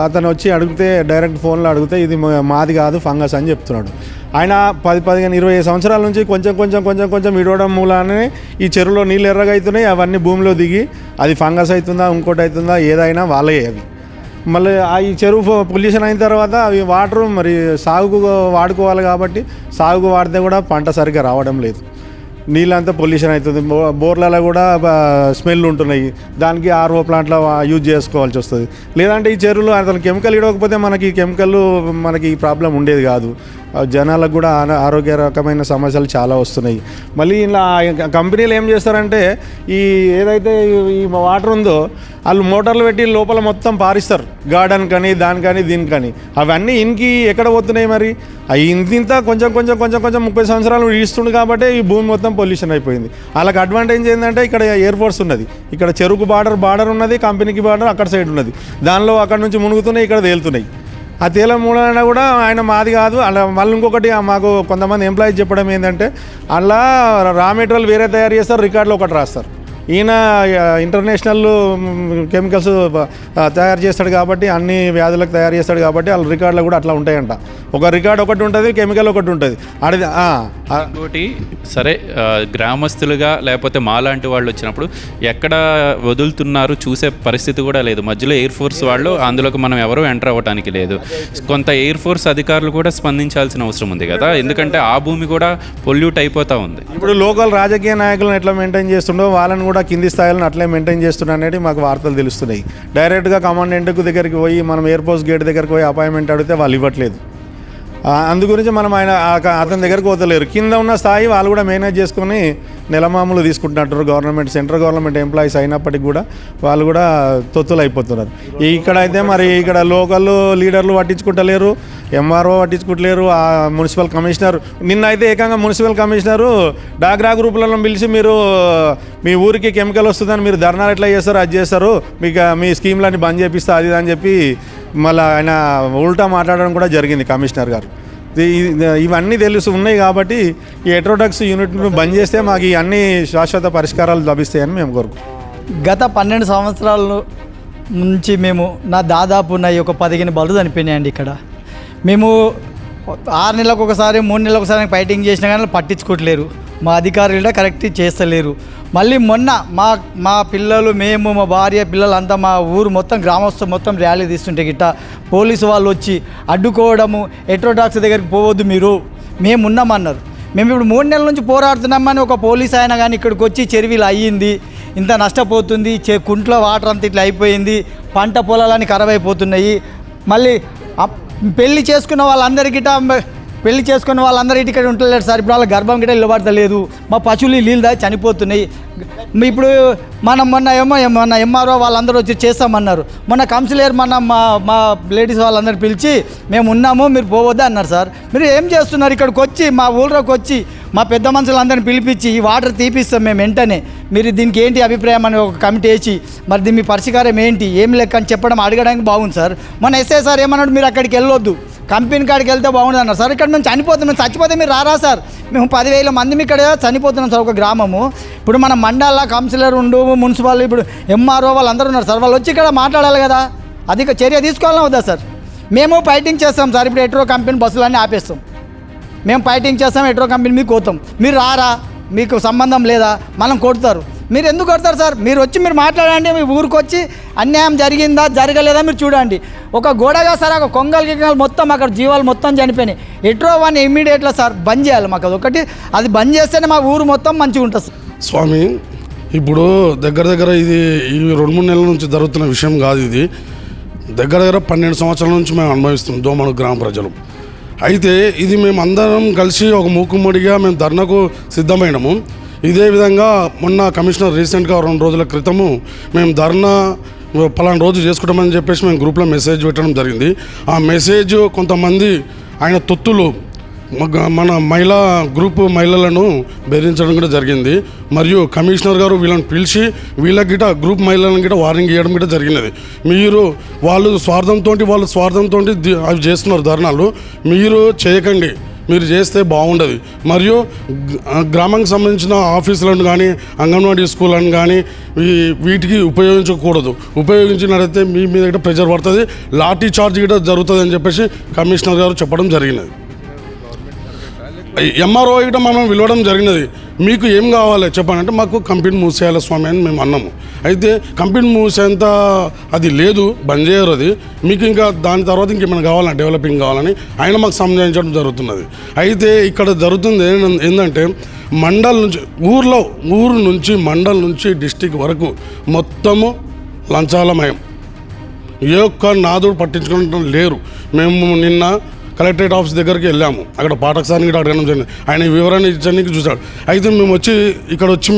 అతను వచ్చి అడిగితే డైరెక్ట్ ఫోన్లో అడిగితే ఇది మాది కాదు ఫంగస్ అని చెప్తున్నాడు. ఆయన 10-15-20 సంవత్సరాల నుంచి కొంచెం ఇడవడం మూలానే ఈ చెరువులో నీళ్ళు ఎర్రగా అవుతున్నాయి. అవన్నీ భూమిలో దిగి అది ఫంగస్ అవుతుందా ఇంకోటి అవుతుందా ఏదైనా వాళ్ళే అవి. మళ్ళీ ఈ చెరువు పొల్యూషన్ అయిన తర్వాత అవి వాటర్ మరి సాగుకు వాడుకోవాలి కాబట్టి సాగుకు వాడితే కూడా పంట సరిగ్గా రావడం లేదు. నీళ్ళంతా పొల్యూషన్ అవుతుంది. బోర్లలో కూడా స్మెల్ ఉంటున్నాయి. దానికి ఆర్ఓ ప్లాంట్లో యూజ్ చేసుకోవాల్సి వస్తుంది. లేదంటే ఈ చెరువులు అసలు కెమికల్ ఇవ్వకపోతే మనకి ఈ ప్రాబ్లం ఉండేది కాదు. జనాలకు కూడా ఆరోగ్య రకమైన సమస్యలు చాలా వస్తున్నాయి. మళ్ళీ ఇలా కంపెనీలు ఏం చేస్తారంటే ఏదైతే ఈ వాటర్ ఉందో వాళ్ళు మోటార్లు పెట్టి లోపల మొత్తం పారిస్తారు, గార్డెన్ కానీ దానికని దీనికని. అవన్నీ ఇన్కి ఎక్కడ పోతున్నాయి మరి? అవి ఇంత కొంచెం 30 సంవత్సరాలు ఇస్తుంది కాబట్టి ఈ భూమి మొత్తం పొల్యూషన్ అయిపోయింది. వాళ్ళకి అడ్వాంటేజ్ ఏంటంటే ఇక్కడ ఎయిర్ ఫోర్స్ ఉన్నది, ఇక్కడ చెరుకు బార్డర్ ఉన్నది, కంపెనీకి బార్డర్ అక్కడ సైడ్ ఉన్నది. దానిలో అక్కడ నుంచి మునుగుతున్నాయి, ఇక్కడ తేలుతున్నాయి. ఆ తేల మూలన కూడా ఆయన మాది కాదు. అలా మళ్ళీ ఇంకొకటి మాకు కొంతమంది ఎంప్లాయీస్ చెప్పడం ఏంటంటే అలా రా మెటీరియల్ వేరే తయారు చేస్తారు, రికార్డులో ఒకటి రాస్తారు. ఈయన ఇంటర్నేషనల్ కెమికల్స్ తయారు చేస్తాడు కాబట్టి అన్ని వ్యాధులకు తయారు చేస్తాడు కాబట్టి వాళ్ళ రికార్డులు కూడా అట్లా ఉంటాయంట. ఒక రికార్డు ఒకటి ఉంటుంది, కెమికల్ ఒకటి ఉంటుంది. ఇంకోటి సరే, గ్రామస్తులుగా లేకపోతే మాలాంటి వాళ్ళు వచ్చినప్పుడు ఎక్కడ వదులుతున్నారు చూసే పరిస్థితి కూడా లేదు. మధ్యలో ఎయిర్ ఫోర్స్ వాళ్ళు, అందులోకి మనం ఎవరూ ఎంటర్ అవ్వడానికి లేదు. కొంత ఎయిర్ ఫోర్స్ అధికారులు కూడా స్పందించాల్సిన అవసరం ఉంది కదా, ఎందుకంటే ఆ భూమి కూడా పొల్యూట్ అయిపోతూ ఉంది. ఇప్పుడు లోకల్ రాజకీయ నాయకులను ఎట్లా మెయింటైన్ చేస్తుండో వాళ్ళని కూడా కింది స్థాయిలను అట్లే మెయింటైన్ చేస్తున్నా అనేది మాకు వార్తలు తెలుస్తున్నాయి. డైరెక్ట్గా కమాండెంట్కు దగ్గరికి పోయి మనం ఎయిర్పోర్ట్ గేట్ దగ్గరికి పోయి అపాయింట్మెంట్ అడిగితే వాళ్ళు ఇవ్వట్లేదు. అందు గురించి మనం అతని దగ్గరకు పోతలేరు. కింద ఉన్న స్థాయి వాళ్ళు కూడా మేనేజ్ చేసుకొని నెలమామూలు తీసుకుంటున్నట్టు గవర్నమెంట్ సెంట్రల్ గవర్నమెంట్ ఎంప్లాయీస్ అయినప్పటికీ కూడా వాళ్ళు కూడా తొత్తులు అయిపోతున్నారు. ఇక్కడ అయితే మరి ఇక్కడ లోకల్ లీడర్లు పట్టించుకుంటలేరు, ఎంఆర్ఓ పట్టించుకుంటలేరు, ఆ మున్సిపల్ కమిషనర్ నిన్న అయితే ఏకంగా మున్సిపల్ కమిషనరు డాగ్రా గ్రూపులను పిలిచి మీరు మీ ఊరికి కెమికల్ వస్తుందని మీరు ధర్నాలు ఎట్లా చేస్తారు, అది చేస్తారు, మీకు మీ స్కీమ్లన్నీ బంద్ చేపిస్తా అది అని చెప్పి మళ్ళీ ఆయన ఉల్టా మాట్లాడడం కూడా జరిగింది కమిషనర్ గారు. ఇవన్నీ ఉన్నాయి కాబట్టి ఈ హెట్రోడక్స్ యూనిట్ను బంద్ చేస్తే మాకు ఈ అన్ని శాశ్వత పరిష్కారాలు లభిస్తాయని మేము కోరుకుంటున్నాం. గత 12 సంవత్సరాల నుంచి మేము దాదాపు నా 15 బళ్ళు చనిపోయినాయండి. ఇక్కడ మేము 6 నెలలకు ఒకసారి 3 నెలలకు ఒకసారి ఫైటింగ్ చేసినా కానీ పట్టించుకోవట్లేరు. మా అధికారులు కూడా కరెక్ట్ చేస్తలేరు. మళ్ళీ మొన్న మా పిల్లలు, మేము, మా భార్య, పిల్లలు అంతా మా ఊరు మొత్తం గ్రామస్తులు మొత్తం ర్యాలీ తీస్తుంటే గిట్ట పోలీసు వాళ్ళు వచ్చి అడ్డుకోవడము, హెట్రోడాక్స్ దగ్గరికి పోవద్దు మీరు, మేము ఉన్నామన్నారు. మేము ఇప్పుడు 3 నెలల నుంచి పోరాడుతున్నామని ఒక పోలీస్ ఆయన కానీ ఇక్కడికి వచ్చి చెరువులు అయ్యింది, ఇంత నష్టపోతుంది, కుంట్లో వాటర్ అంతా ఇట్లా అయిపోయింది, పంట పొలాలని ఖరాబ్ అయిపోతున్నాయి. మళ్ళీ పెళ్లి చేసుకున్న వాళ్ళందరూ ఇక్కడ ఉంటలేరు సార్. ఇప్పుడు వాళ్ళ గర్భం గిట్ట నిలబడతలేదు, మా పశువులు నీళ్ళు దాగి చనిపోతున్నాయి. ఇప్పుడు మొన్న ఎంఆర్ఓ వాళ్ళందరూ వచ్చి చేస్తామన్నారు. మొన్న కౌన్సిలర్ మా లేడీస్ వాళ్ళందరూ పిలిచి మేము ఉన్నాము మీరు పోవద్దు అన్నారు. సార్ మీరు ఏం చేస్తున్నారు? ఇక్కడికి వచ్చి మా ఊళ్ళోకి వచ్చి మా పెద్ద మనుషులందరినీ పిలిపించి ఈ వాటర్ తీపిస్తాం మేము వెంటనే, మీరు దీనికి ఏంటి అభిప్రాయం అని ఒక కమిటీ వేసి మరి దీని మీ పరిష్కారం ఏంటి ఏం లెక్క అని చెప్పడం అడగడానికి బాగుంది సార్. మన ఎస్ఐ సార్ ఏమన్నాడు, మీరు అక్కడికి వెళ్ళొద్దు, కంపెనీ కాడికి వెళ్తే బాగుంటుంది అన్నారు. సార్ ఇక్కడ మేము చనిపోతున్నాం, చచ్చిపోతే మీరు రారా సార్? మేము 10,000 మంది ఇక్కడ చనిపోతున్నాం సార్ ఒక గ్రామము. ఇప్పుడు మన మండల కౌన్సిలర్ మున్సిపల్ ఇప్పుడు ఎంఆర్ఓ వాళ్ళందరూ ఉన్నారు సార్. వాళ్ళు వచ్చి ఇక్కడ మాట్లాడాలి కదా, అది చర్య తీసుకోవాలని వద్దా సార్? మేము ఫైటింగ్ చేస్తాం సార్. ఇప్పుడు హెట్రో కంపెనీ బస్సులన్నీ ఆపేస్తాం, మేము ఫైటింగ్ చేస్తాం, హెట్రో కంపెనీ మీకు కోతాం. మీరు రారా, మీకు సంబంధం లేదా, మనం కొడతారు. మీరు ఎందుకు కొడతారు సార్? మీరు వచ్చి మీరు మాట్లాడండి, మీ ఊరికి వచ్చి అన్యాయం జరిగిందా జరగలేదా మీరు చూడండి. ఒక గోడగా సార్ ఒక కొంగలు మొత్తం అక్కడ జీవాలు మొత్తం చనిపోయినాయి. హెట్రో వన్ ఇమ్మీడియట్గా సార్ బంద్ చేయాలి మాకు. అది ఒకటి, అది బంద్ చేస్తేనే మా ఊరు మొత్తం మంచిగా ఉంటుంది. స్వామి, ఇప్పుడు దగ్గర ఇది ఈ 2-3 నెలల నుంచి జరుగుతున్న విషయం కాదు. ఇది దగ్గర 12 సంవత్సరాల నుంచి మేము అనుభవిస్తున్నాం దోమడు గ్రామ ప్రజలు. అయితే ఇది మేము అందరం కలిసి ఒక మూకుమ్మడిగా మేము ధర్నాకు సిద్ధమైనము. ఇదే విధంగా మొన్న కమిషనర్ రీసెంట్గా 2 రోజుల క్రితము మేము ధర్నా పలానా రోజు చేసుకుంటామని చెప్పేసి మేము గ్రూప్లో మెసేజ్ పెట్టడం జరిగింది. ఆ మెసేజ్ కొంతమంది ఆయన తొత్తులు మన మహిళలను బెదిరించడం కూడా జరిగింది. మరియు కమిషనర్ గారు వీళ్ళని పిలిచి వీళ్ళకి గిట గ్రూప్ మహిళలను గిట వార్నింగ్ ఇవ్వడం కూడా జరిగినది. వాళ్ళు స్వార్థంతో అవి చేస్తున్నారు ధర్నాలు, మీరు చేయకండి, మీరు చేస్తే బాగుండదు. మరియు గ్రామానికి సంబంధించిన ఆఫీసులను కానీ అంగన్వాడీ స్కూళ్ళను కానీ వీటికి ఉపయోగించకూడదు. ఉపయోగించినట్లయితే మీ మీద గిట ప్రెజర్ పడుతుంది, లాఠీ చార్జ్ గిట జరుగుతుంది అని చెప్పేసి కమిషనర్ గారు చెప్పడం జరిగినది. ఎంఆర్ఓ గిట మనం పిలవడం జరిగినది. మీకు ఏం కావాలి చెప్పండి అంటే మాకు కంపెనీ మూసేయాలి స్వామి అని మేము అన్నాము. అయితే కంపెనీ మూసేంత అది లేదు, బంద్ చేయరు అది. మీకు ఇంకా దాని తర్వాత ఇంకేమైనా కావాలని డెవలపింగ్ కావాలని ఆయన మాకు సంజాయించడం జరుగుతున్నది. అయితే ఇక్కడ జరుగుతుంది ఏంటంటే ఊరు నుంచి మండల్ నుంచి డిస్టిక్ వరకు మొత్తము లంచాలమయం. ఏ ఒక్క నాదుడు పట్టించుకోవడం లేరు. మేము నిన్న కలెక్టరేట్ ఆఫీస్ దగ్గరికి వెళ్ళాము. అక్కడ పాఠక సార్ని కూడా అడగడం జరిగింది. ఆయన వివరణ ఇచ్చడానికి చూశాడు. అయితే మేము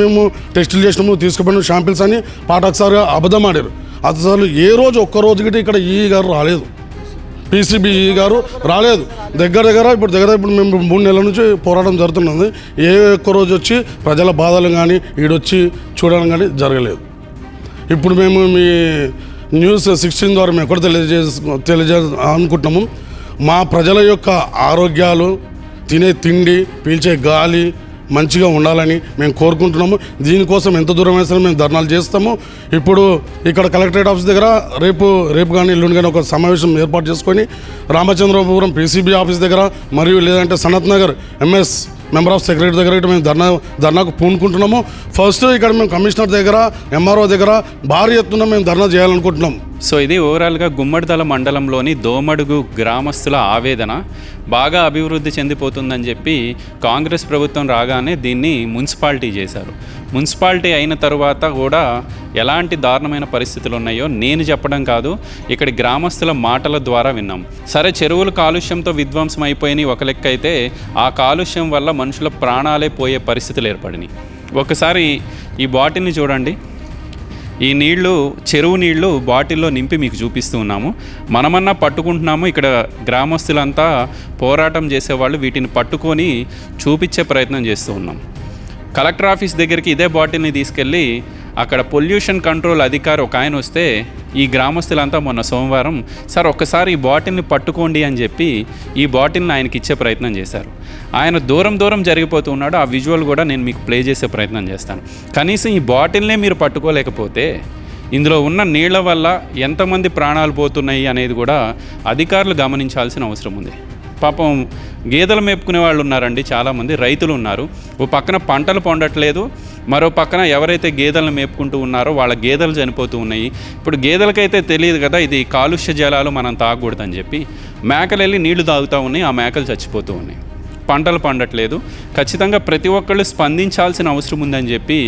మేము టెస్టులు చేసినాము, తీసుకుపోయిన షాంపిల్స్ అని పాఠక సార్ అబద్ధం ఆడారు. అసలు ఏ రోజు ఒక్కరోజు గిట్ట ఇక్కడ ఈఈ గారు రాలేదు, పీసీబీ గారు రాలేదు. ఇప్పుడు మేము 3 నెలల నుంచి పోరాటం జరుగుతున్నది. ఏ ఒక్క రోజు వచ్చి ప్రజల బాధలు కానీ ఈడొచ్చి చూడడం కానీ జరగలేదు. ఇప్పుడు మేము మీ న్యూస్ 16 ద్వారా మేము ఎక్కడ అనుకుంటున్నాము, మా ప్రజల యొక్క ఆరోగ్యాలు, తినే తిండి, పీల్చే గాలి మంచిగా ఉండాలని మేము కోరుకుంటున్నాము. దీనికోసం ఎంత దూరం అయినా సరే మేము ధర్నాలు చేస్తాము. ఇప్పుడు ఇక్కడ కలెక్టరేట్ ఆఫీస్ దగ్గర రేపు కానీ ఎల్లుండి కానీ ఒక సమావేశం ఏర్పాటు చేసుకొని రామచంద్రపురం పీసీబీ ఆఫీస్ దగ్గర మరియు లేదంటే Sanath Nagar MS member of secretary దగ్గర మేము ధర్నాకు పూనుకుంటున్నాము. ఫస్ట్ ఇక్కడ మేము కమిషనర్ దగ్గర, ఎంఆర్ఓ దగ్గర భారీ ఎత్తున మేము ధర్నా చేయాలనుకుంటున్నాం. సో ఇది ఓవరాల్గా గుమ్మడిదల మండలంలోని దోమడుగు గ్రామస్తుల ఆవేదన. బాగా అభివృద్ధి చెందిపోతుందని చెప్పి కాంగ్రెస్ ప్రభుత్వం రాగానే దీన్ని మున్సిపాలిటీ చేశారు. మున్సిపాలిటీ అయిన తరువాత కూడా ఎలాంటి దారుణమైన పరిస్థితులు ఉన్నాయో నేను చెప్పడం కాదు, ఇక్కడి గ్రామస్తుల మాటల ద్వారా విన్నాం. సరే, చెరువులు కాలుష్యంతో విధ్వంసం అయిపోయినాయి ఒక లెక్క అయితే, ఆ కాలుష్యం వల్ల మనుషుల ప్రాణాలే పోయే పరిస్థితులు ఏర్పడినాయి. ఒకసారి ఈ బాటిల్ని చూడండి. ఈ నీళ్లు చెరువు నీళ్లు బాటిల్లో నింపి మీకు చూపిస్తూ ఉన్నాము. మనమన్నా పట్టుకుంటున్నాము, ఇక్కడ గ్రామస్తులంతా పోరాటం చేసేవాళ్ళు వీటిని పట్టుకొని చూపించే ప్రయత్నం చేస్తూ ఉన్నాం. కలెక్టర్ ఆఫీస్ దగ్గరికి ఇదే బాటిల్ని తీసుకెళ్ళి అక్కడ పొల్యూషన్ కంట్రోల్ అధికారి ఒక ఆయన వస్తే ఈ గ్రామస్తులంతా మొన్న సోమవారం సార్ ఒక్కసారి ఈ బాటిల్ని పట్టుకోండి అని చెప్పి ఈ బాటిల్ని ఆయనకి ఇచ్చే ప్రయత్నం చేశారు. ఆయన దూరం జరిగిపోతూ ఉన్నాడు. ఆ విజువల్ కూడా నేను మీకు ప్లే చేసే ప్రయత్నం చేస్తాను. కనీసం ఈ బాటిల్నే మీరు పట్టుకోలేకపోతే ఇందులో ఉన్న నీళ్ల వల్ల ఎంతమంది ప్రాణాలు పోతున్నాయి అనేది కూడా అధికారులు గమనించాల్సిన అవసరం ఉంది. పాపం గేదెలు మేపుకునే వాళ్ళు ఉన్నారండి, చాలామంది రైతులు ఉన్నారు. ఓ పక్కన పంటలు పండట్లేదు, మరో పక్కన ఎవరైతే గేదెలను మేపుకుంటూ ఉన్నారో వాళ్ళ గేదెలు చనిపోతూ ఉన్నాయి. ఇప్పుడు గేదెలకైతే తెలియదు కదా ఇది కాలుష్య జలాలు మనం తాగకూడదని చెప్పి మేకలు వెళ్ళి నీళ్లు తాగుతూ ఉన్నాయి, ఆ మేకలు చచ్చిపోతూ ఉన్నాయి. పంటలు పండట్లేదు. ఖచ్చితంగా ప్రతి ఒక్కళ్ళు స్పందించాల్సిన అవసరం ఉందని చెప్పి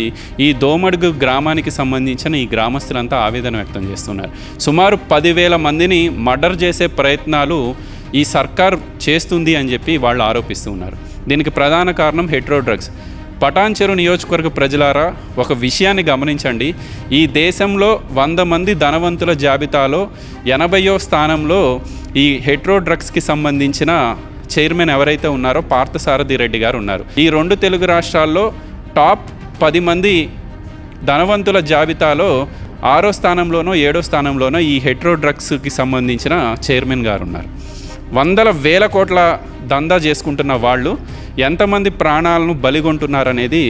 ఈ దోమడుగు గ్రామానికి సంబంధించిన ఈ గ్రామస్తులంతా ఆవేదన వ్యక్తం చేస్తున్నారు. సుమారు 10,000 మందిని మర్డర్ చేసే ప్రయత్నాలు ఈ సర్కార్ చేస్తుంది అని చెప్పి వాళ్ళు ఆరోపిస్తూ ఉన్నారు. దీనికి ప్రధాన కారణం హెట్రో డ్రగ్స్. పటాన్చెరు నియోజకవర్గ ప్రజలారా, ఒక విషయాన్ని గమనించండి. ఈ దేశంలో 100 మంది ధనవంతుల జాబితాలో 80వ స్థానంలో ఈ హెట్రో డ్రగ్స్కి సంబంధించిన చైర్మన్ ఎవరైతే ఉన్నారో పార్థసారథి రెడ్డి గారు ఉన్నారు. ఈ 2 తెలుగు రాష్ట్రాల్లో టాప్ 10 మంది ధనవంతుల జాబితాలో 6వ స్థానంలోనో 7వ స్థానంలోనో ఈ హెట్రో డ్రగ్స్కి సంబంధించిన చైర్మన్ గారు ఉన్నారు. 100,000 కోట్ల దందా చేసుకుంటున్న వాళ్ళు ఎంతమంది ప్రాణాలను బలిగొంటున్నారనేది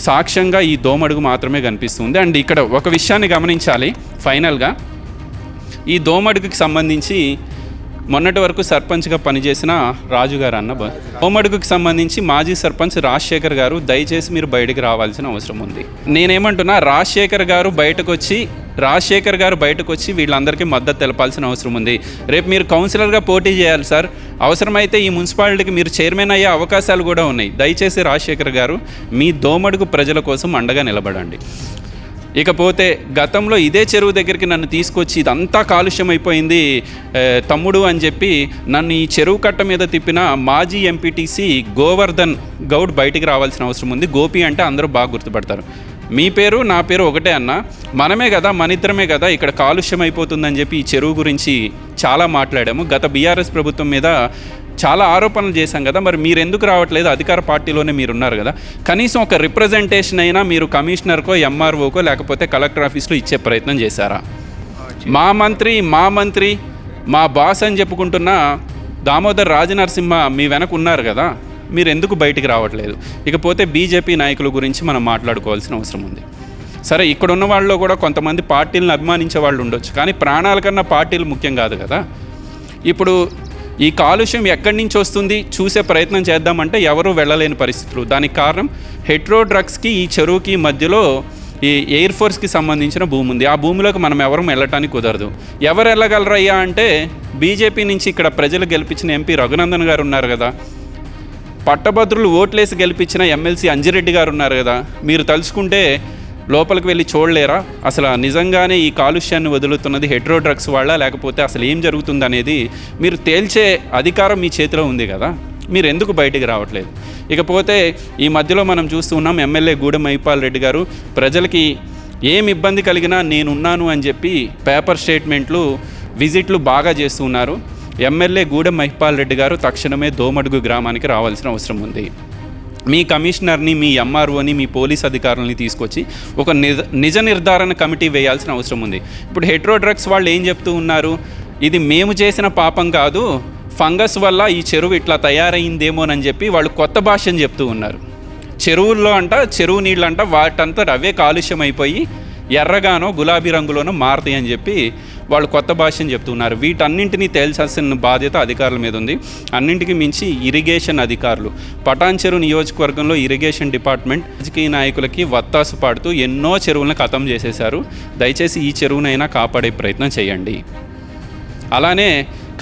సాక్ష్యంగా ఈ దోమడుగు మాత్రమే కనిపిస్తుంది. అండ్ ఇక్కడ ఒక విషయాన్ని గమనించాలి. ఫైనల్గా ఈ దోమడుగుకి సంబంధించి మొన్నటి వరకు సర్పంచ్గా పనిచేసిన రాజు గారు అన్న దోమడుగుకి సంబంధించి మాజీ సర్పంచ్ రాజశేఖర్ గారు దయచేసి మీరు బయటికి రావాల్సిన అవసరం ఉంది. నేనేమంటున్నా, రాజశేఖర్ గారు బయటకు వచ్చి రాజశేఖర్ గారు బయటకు వచ్చి వీళ్ళందరికీ మద్దతు తెలపాల్సిన అవసరం ఉంది. రేపు మీరు కౌన్సిలర్గా పోటీ చేయాలి సార్. అవసరమైతే ఈ మున్సిపాలిటీకి మీరు చైర్మన్ అయ్యే అవకాశాలు కూడా ఉన్నాయి. దయచేసి రాజశేఖర్ గారు మీ దోమడుగు ప్రజల కోసం అండగా నిలబడండి. ఇకపోతే గతంలో ఇదే చెరువు దగ్గరికి నన్ను తీసుకొచ్చి ఇదంతా కాలుష్యం అయిపోయింది తమ్ముడు అని చెప్పి నన్ను ఈ చెరువు కట్ట మీద తిప్పిన మాజీ ఎంపీటీసీ గోవర్ధన్ గౌడ్ బయటికి రావాల్సిన అవసరం ఉంది. గోపి అంటే అందరూ బాగా గుర్తుపడతారు. మీ పేరు నా పేరు ఒకటే అన్న, మనమే కదా, మన ఇద్దరమే కదా ఇక్కడ కాలుష్యం అయిపోతుందని చెప్పి ఈ చెరువు గురించి చాలా మాట్లాడాము. గత బీఆర్ఎస్ ప్రభుత్వం మీద చాలా ఆరోపణలు చేశాం కదా, మరి మీరు ఎందుకు రావట్లేదు? అధికార పార్టీలోనే మీరు ఉన్నారు కదా, కనీసం ఒక రిప్రజెంటేషన్ అయినా మీరు కమిషనర్కో ఎంఆర్ఓకో లేకపోతే కలెక్టర్ ఆఫీస్లో ఇచ్చే ప్రయత్నం చేశారా? మా మంత్రి మా బాస్ అని చెప్పుకుంటున్న దామోదర్ రాజనరసింహ మీ వెనక ఉన్నారు కదా, మీరు ఎందుకు బయటికి రావట్లేదు? ఇకపోతే బీజేపీ నాయకుల గురించి మనం మాట్లాడుకోవాల్సిన అవసరం ఉంది. సరే, ఇక్కడ ఉన్న వాళ్ళలో కూడా కొంతమంది పార్టీలను అభిమానించే వాళ్ళు ఉండొచ్చు, కానీ ప్రాణాల కన్నా పార్టీలు ముఖ్యం కాదు కదా. ఇప్పుడు ఈ కాలుష్యం ఎక్కడి నుంచి వస్తుంది చూసే ప్రయత్నం చేద్దామంటే ఎవరూ వెళ్ళలేని పరిస్థితులు. దానికి కారణం హెట్రో డ్రగ్స్కి ఈ చెరువుకి మధ్యలో ఈ ఎయిర్ ఫోర్స్కి సంబంధించిన భూమి ఉంది. ఆ భూమిలోకి మనం ఎవరు వెళ్ళటానికి కుదరదు. ఎవరు వెళ్ళగలరయ్యా అంటే బీజేపీ నుంచి ఇక్కడ ప్రజలు గెలిపించిన ఎంపీ రఘునందన్ గారు ఉన్నారు కదా, పట్టభద్రులు ఓట్లేసి గెలిపించిన ఎమ్మెల్సీ అంజిరెడ్డి గారు ఉన్నారు కదా, మీరు తలుచుకుంటే లోపలికి వెళ్ళి చూడలేరా? అసలు నిజంగానే ఈ కాలుష్యాన్ని వదులుతున్నది హెట్రో డ్రగ్స్ వాళ్ళ లేకపోతే అసలు ఏం జరుగుతుంది అనేది మీరు తేల్చే అధికారం మీ చేతిలో ఉంది కదా, మీరు ఎందుకు బయటికి రావట్లేదు? ఇకపోతే ఈ మధ్యలో మనం చూస్తూ ఉన్నాం, ఎమ్మెల్యే గూడెం మహిపాల్ రెడ్డి గారు ప్రజలకి ఏం ఇబ్బంది కలిగినా నేనున్నాను అని చెప్పి పేపర్ స్టేట్మెంట్లు విజిట్లు బాగా చేస్తూ ఉన్నారు. ఎమ్మెల్యే గూడెం మహిపాల్ రెడ్డి గారు తక్షణమే దోమడుగు గ్రామానికి రావాల్సిన అవసరం ఉంది. మీ కమిషనర్ని, మీ ఎంఆర్ఓని, మీ పోలీస్ అధికారులని తీసుకొచ్చి ఒక నిజ నిర్ధారణ కమిటీ వేయాల్సిన అవసరం ఉంది. ఇప్పుడు హెట్రో డ్రగ్స్ వాళ్ళు ఏం చెప్తూ ఉన్నారు? ఇది మేము చేసిన పాపం కాదు, ఫంగస్ వల్ల ఈ చెరువు ఇట్లా తయారైందేమోనని చెప్పి వాళ్ళు కొత్త భాషను చెప్తూ ఉన్నారు. చెరువుల్లో చెరువు నీళ్ళంట వాటంతా అవే కాలుష్యం అయిపోయి ఎర్రగానో గులాబీ రంగులోనో మారుతాయి అని చెప్పి వాళ్ళు కొత్త భాషను చెప్తున్నారు. వీటన్నింటినీ తేల్చాల్సిన బాధ్యత అధికారుల మీద ఉంది. అన్నింటికి మించి ఇరిగేషన్ అధికారులు, పటాన్చెరు నియోజకవర్గంలో ఇరిగేషన్ డిపార్ట్మెంట్ రాజకీయ నాయకులకి వత్తాసు పాడుతూ ఎన్నో చెరువులను ఖతం చేసేశారు. దయచేసి ఈ చెరువునైనా కాపాడే ప్రయత్నం చేయండి. అలానే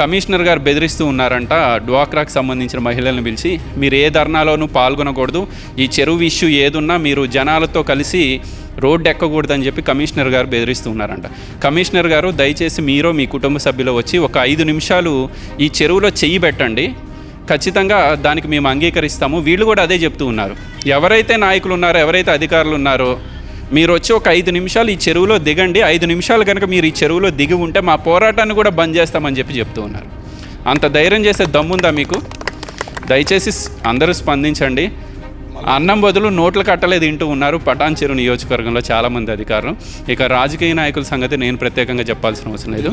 కమిషనర్ గారు బెదిరిస్తూ ఉన్నారంట, డ్వాక్రాకి సంబంధించిన మహిళలను పిలిచి మీరు ఏ ధర్నాలోనూ పాల్గొనకూడదు, ఈ చెరువు ఇష్యూ ఏదున్నా మీరు జనాలతో కలిసి రోడ్డు ఎక్కకూడదని చెప్పి కమిషనర్ గారు బెదిరిస్తూ ఉన్నారంట. కమిషనర్ గారు దయచేసి మీరు మీ కుటుంబ సభ్యులు వచ్చి ఒక 5 నిమిషాలు ఈ చెరువులో చెయ్యి పెట్టండి, ఖచ్చితంగా దానికి మేము అంగీకరిస్తాము. వీళ్ళు కూడా అదే చెప్తూ ఉన్నారు. ఎవరైతే నాయకులు ఉన్నారో, ఎవరైతే అధికారులు ఉన్నారో, మీరు వచ్చి ఒక 5 నిమిషాలు ఈ చెరువులో దిగండి, 5 నిమిషాలు కనుక మీరు ఈ చెరువులో దిగి ఉంటే మా పోరాటాన్ని కూడా బంద్ చేస్తామని చెప్పి చెప్తూ ఉన్నారు. అంత ధైర్యం చేసే దమ్ముందా మీకు? దయచేసి అందరూ స్పందించండి. అన్నం బదులు నోట్లు కట్టలేదు తింటూ ఉన్నారు పటాన్చెరు నియోజకవర్గంలో చాలామంది అధికారులు. ఇక రాజకీయ నాయకుల సంగతి నేను ప్రత్యేకంగా చెప్పాల్సిన అవసరం లేదు.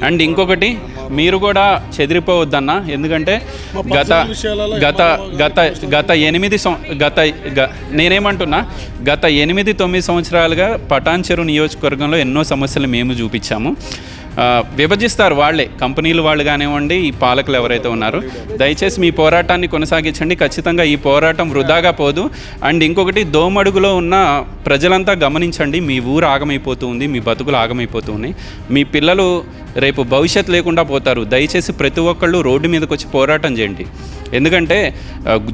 అండ్ ఇంకొకటి, మీరు కూడా చెదిరిపోవద్దన్నా, ఎందుకంటే నేనేమంటున్నా, గత 8-9 సంవత్సరాలుగా పటాన్చెరు నియోజకవర్గంలో ఎన్నో సమస్యలు మేము చూపించాము. విభజిస్తారు వాళ్ళే, కంపెనీలు వాళ్ళు కానివ్వండి, ఈ పాలకులు ఎవరైతే ఉన్నారో. దయచేసి మీ పోరాటాన్ని కొనసాగించండి. ఖచ్చితంగా ఈ పోరాటం వృధాగా పోదు. అండ్ ఇంకొకటి, దోమడుగులో ఉన్న ప్రజలంతా గమనించండి, మీ ఊరు ఆగమైపోతూ ఉంది, మీ బతుకులు ఆగమైపోతూ ఉన్నాయి, మీ పిల్లలు రేపు భవిష్యత్తు లేకుండా పోతారు. దయచేసి ప్రతి ఒక్కళ్ళు రోడ్డు మీదకి వచ్చి పోరాటం చేయండి. ఎందుకంటే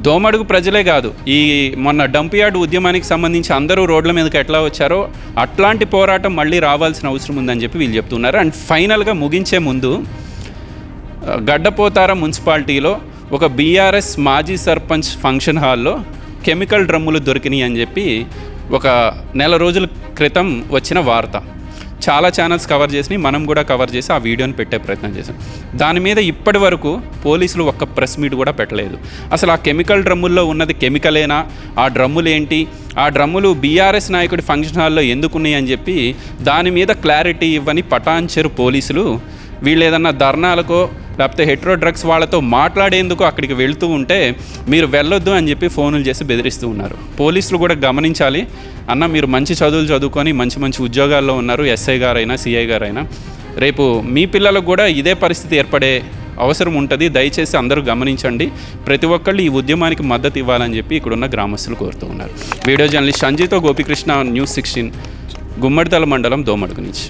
దోమడుగు ప్రజలే కాదు, ఈ మొన్న డంప్ యార్డ్ ఉద్యమానికి సంబంధించి అందరూ రోడ్ల మీదకి ఎట్లా వచ్చారో అట్లాంటి పోరాటం మళ్ళీ రావాల్సిన అవసరం ఉందని చెప్పి వీళ్ళు చెప్తున్నారు. అండ్ ఫైనల్గా ముగించే ముందు, గడ్డపోతార మున్సిపాలిటీలో ఒక బీఆర్ఎస్ మాజీ సర్పంచ్ ఫంక్షన్ హాల్లో కెమికల్ డ్రమ్ములు దొరికినాయి అని చెప్పి ఒక నెల రోజుల క్రితం వచ్చిన వార్త. చాలా ఛానల్స్ కవర్ చేసినాయి, మనం కూడా కవర్ చేసి ఆ వీడియోని పెట్టే ప్రయత్నం చేసాం. దాని మీద ఇప్పటి వరకు పోలీసులు ఒక్క ప్రెస్ మీట్ కూడా పెట్టలేదు. అసలు ఆ కెమికల్ డ్రమ్ముల్లో ఉన్నది కెమికలేనా, ఆ డ్రమ్ములు ఏంటి, ఆ డ్రమ్ములు బీఆర్ఎస్ నాయకుడి ఫంక్షన్ హాల్లో ఎందుకున్నాయి అని చెప్పి దాని మీద క్లారిటీ ఇవ్వని పటాన్చెరు పోలీసులు వీళ్ళు ఏదన్నా ధర్నాలకో లేకపోతే హెట్రో డ్రగ్స్ వాళ్ళతో మాట్లాడేందుకు అక్కడికి వెళ్తూ ఉంటే మీరు వెళ్ళొద్దు అని చెప్పి ఫోన్లు చేసి బెదిరిస్తూ ఉన్నారు. పోలీసులు కూడా గమనించాలి. అన్న, మీరు మంచి చదువులు చదువుకొని మంచి మంచి ఉద్యోగాల్లో ఉన్నారు, ఎస్ఐ గారైనా సిఐ గారైనా, రేపు మీ పిల్లలకు కూడా ఇదే పరిస్థితి ఏర్పడే అవసరం ఉంటుంది. దయచేసి అందరూ గమనించండి. ప్రతి ఒక్కళ్ళు ఈ ఉద్యమానికి మద్దతు ఇవ్వాలని చెప్పి ఇక్కడున్న గ్రామస్తులు కోరుతూ ఉన్నారు. వీడియో జర్నలిస్ట్ సంజయ్తో గోపికృష్ణ, న్యూస్ 16, గుమ్మడిదల మండలం, దోమడుగు నుంచి.